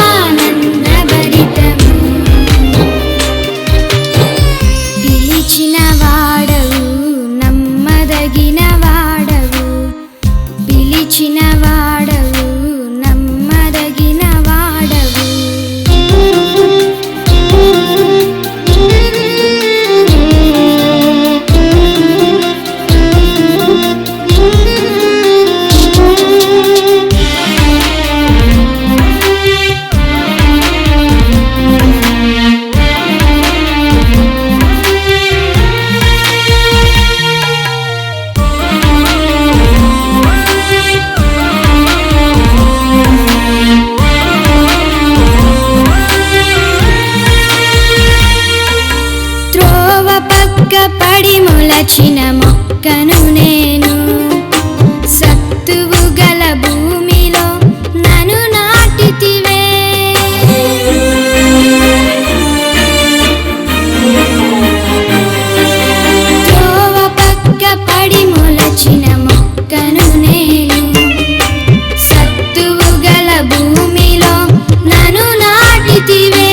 ఆనందభరితము. పిలిచిన వాడవు, నమ్మదగిన వాడవు, పిలిచిన వాడవు, నమ్మదగిన వాడవు. త్రోవ పక్క పడి మొలచిన మొక్కను నేను, సత్తువు గల భూమిలో నన్ను నాటితివే. త్రోవ పక్క పడి మొలచిన మొక్కను నేను, సత్తువు గల భూమిలో నన్ను నాటితివే.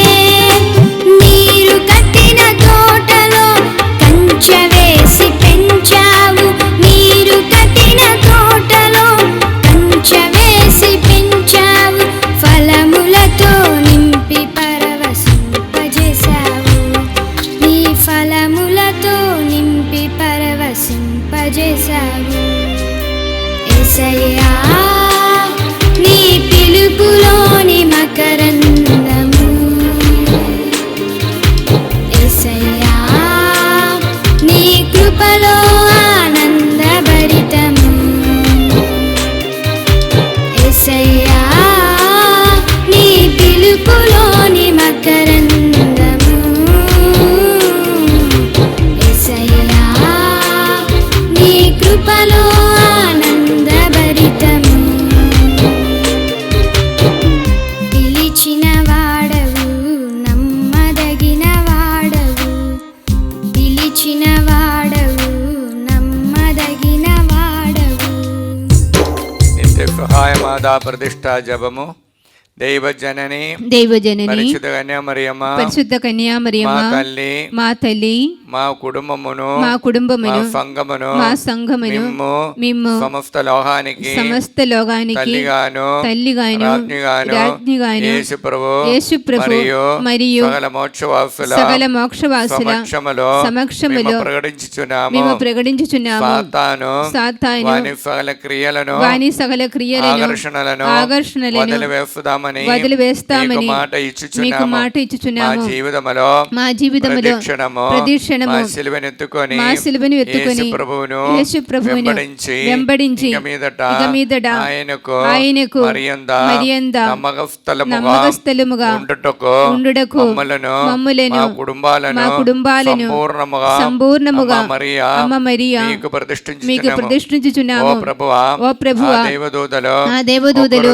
నీరు కట్టిన తోటలో కంచె వేసి పెంచావు, నీరు కట్టిన తోటలో కంచె వేసి పెంచావు. ఫలములతో నింపి పరవశింపజేశావు, నీ ఫలములతో నింపి పరవశింపజేశావు. యేసయ్యా నీ పిలుపులోని మకరందము, యేసయ్యా నీ కృపలో ఆనందభరితము, యేసయ్యా నీ పిలుపులోని మకరందము, యేసయ్యా నీ కృపలో ఆనందభరితము. పిలిచిన వాడవు, నమ్మదగిన వాడవు, పిలిచిన వాడవు, నమ్మదగిన వాడవు. నిత్య సహాయమాదా ప్రతిష్ఠా జపము. దైవజనని పరిశుద్ధ కన్యామరియమ్మ మా తల్లి మా కుటుంబమును మా సంఘమును మేము సమస్త లోకానికి తల్లిగాను రాజ్ఞిగాను యేసు ప్రభు మరియు సకల మోక్షవాసుల సమక్షములో మేము ప్రకటించుచున్నాము. సాతాను వాని సకల క్రియలను ఆకర్షణలను వదిలివేస్తామని మీకు మాట ఇచ్చుచున్నాము. మా జీవితములో ప్రతిక్షణము మా సిలువను ఎత్తుకొని యేసు ప్రభువును వెంబడించి ఇక మీదట ఆయనకు మర్యాద నమ్మకస్థలముగా ఉండుటకు మమ్ములను మా కుటుంబాలను సంపూర్ణముగా అమ్మ మరియా మీకు ప్రతిష్ఠించుచున్నాము. ఓ ప్రభువా ఆ దేవదూతలు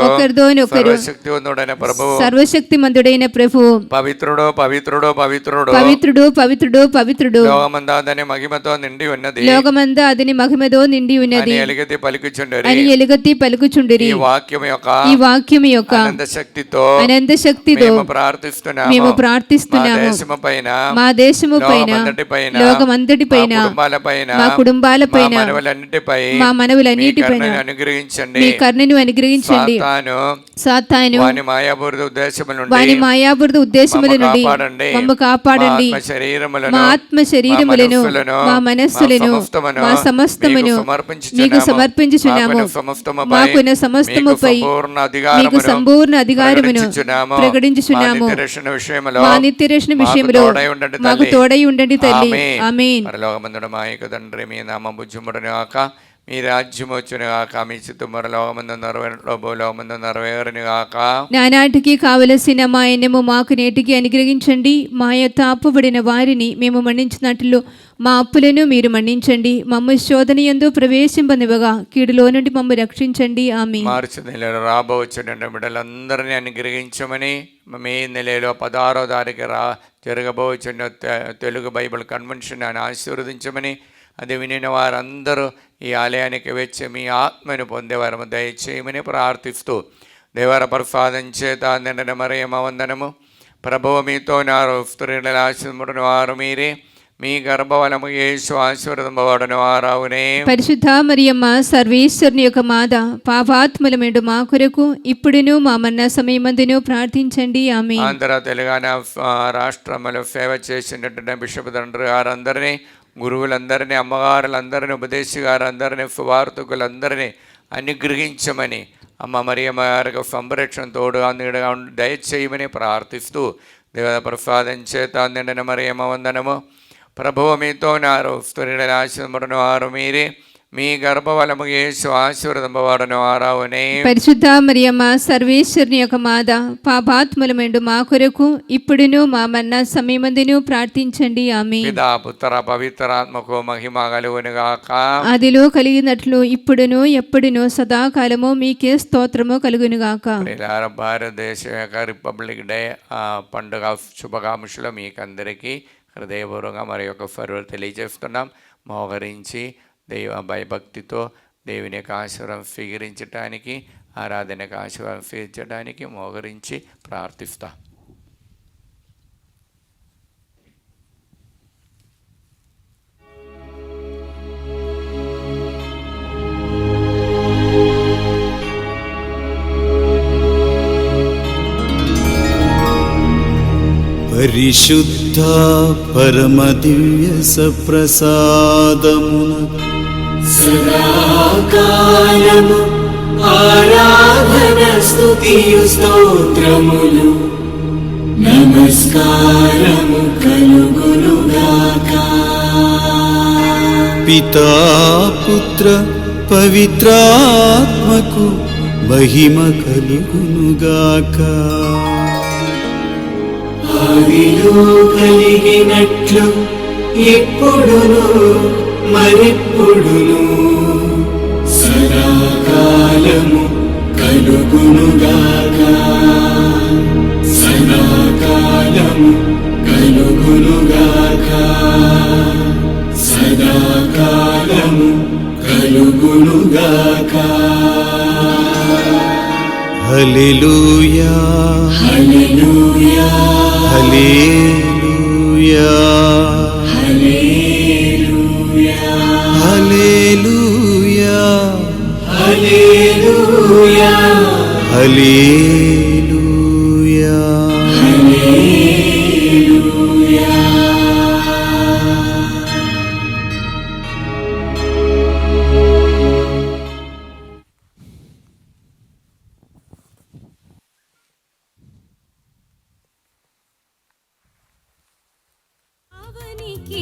ఒకరితోనొకరు సర్వశక్తిమంతుడైన ప్రభు పవిత్రుడు పవిత్రుడు పవిత్రుడు పవిత్రుడు పవిత్రుడు పవిత్రుడు లోకమంతా మహిమతో నిండి ఉన్నది లోకమంతా అతని మహిమతో నిండి ఉన్నది అని ఎలుగెత్తి పలుకుచుండిరి. ఈ వాక్యం యొక్క అనంత శక్తితో మేము ప్రార్థిస్తున్నాము. మా దేశము పైన లోకమంతటి పైన మా కుటుంబాల పైన మా మనవులన్నిటిపైన మీ కరుణను అనుగ్రహించండి. సాతాను వాని మాయాబురద ఉద్దేశముల నుండి మమ్ము కాపాడండి. మా ఆత్మ శరీరములను మా మనస్సులను మా సమస్తమును మీకు సమర్పించుచున్నాము. మాకున్న సమస్తముపై మీకు సంపూర్ణ అధికారమును ప్రకటించుచున్నాము. మా నిత్య రక్షణ విషయంలో మాకు తోడై ఉండండి తల్లి. ఆమేన్. పరలోకమందున మా యొక్క తండ్రి మీ నామము పూజ్యముడను గాక, మీ రాజ్యం వచ్చును గాక, మీ చిత్తము పరలోకమందు నెరవేరును గాక. నానాటికి కావలసిన మా అన్నము మాకు నేటికి అనుగ్రహించండి. మా యొక్క అప్పుబడిన వారిని మేము మన్నించినట్లు మా అప్పులను మీరు మన్నించండి. మమ్మ శోధన యందు ప్రవేశింపనివ్వగా కీడులో నుండి మమ్మ రక్షించండి. ఆమేన్. మార్చి నెలలో రాబోచున్న బిడ్డలందరినీ అనుగ్రహించమని మే నెలలో 16వ తారీఖు జరగబోచున్న తెలుగు బైబిల్ కన్వెన్షన్ అని ఆశీర్వదించమని, అది వినిన వారందరూ ఈ ఆలయానికి వచ్చి మీ ఆత్మను పొందేవారు దయచేయమని ప్రార్థిస్తూ, దేవర ప్రసాదం చేత నిండిన మరియమ్మ వందనము. ప్రభువు మీతో నారు, స్త్రీల ఆశీర్వదించిన వారు మీరే, మీ గర్భఫలము యేసు ఆశీర్వదింపబడిన వారవునే. పరిశుద్ధ మరియమ్మ సర్వేశ్వరుని యొక్క మాత, పాపాత్ములమేండు మా కొరకు ఇప్పుడును మా మరణ సమయమందును ప్రార్థించండి. ఆమేన్. ఆంధ్ర తెలంగాణ రాష్ట్రములో సేవ చేసినటువంటి బిషప్ తండ్రి గారందరినీ, గురువులందరినీ, అమ్మగారులందరినీ, ఉపదేశి గారందరినీ, సువార్తకులందరినీ అనుగ్రహించమని, అమ్మ మరియమ్మ గారికి సంరక్షణ తోడు అందుగా దయచేయమని ప్రార్థిస్తూ, దేవత ప్రసాదం చేత నిండిన మరియమ్మ వందనము. ప్రభువు మీతో నారు, స్త్రీల ఆశీర్వదింపబడిన వారు మీరే, మీ గర్భఫలము యేసు ఆశీర్వదింపబడిన వారవునే. పరిశుద్ధ మరియమ్మ సర్వేశ్వరుని యొక్క మాత, పాపాత్ములమేండు మా కొరకు ఇప్పుడును మా మరణ సమయమందును ప్రార్థించండి. ఆమేన్. పితా పుత్ర పవిత్రాత్మకు మహిమ కలుగును గాక. ఆదిలో కలిగినట్లు ఇప్పుడును ఎప్పుడును సదాకాలము మీకే స్తోత్రము కలుగును గాక. భారతదేశ యొక్క రిపబ్లిక్ డే పండుగ శుభాకాంక్షలు మీకందరికీ హృదయపూర్వకంగా మరి యొక్క ఫర్వర్ తెలియజేస్తున్నాం. మోహరించి భయభక్తితో దేవుని యొక్క ఆశీర్వాదం స్వీకరించడానికి, ఆరాధన యొక్క ఆశీర్వాదం స్వీకరించడానికి మోహరించి ప్రార్థిస్తాం. పరిశుద్ధ పరమ దివ్య సప్రసాదమున సదాకాలము ఆరాధన స్తుతియు స్తోత్రములు నమస్కారము కలుగునుగాక. పితా పుత్ర పవిత్రాత్మకు మహిమ కలుగునుగాక. ఆదిలో కలిగినట్లు ఎప్పుడును మరెప్పుడును సదాకాలము కలుగునుగాక. సదాకాలము కలుగునుగాక. సదాకాలము కలుగునుగాక. హల్లెలూయా హల్లెలూయా హల్లెలూయా హల్లెలూయా హల్లెలూయా హల్లెలూయా హల్లెలూయా హల్లెలూయా. అవనికి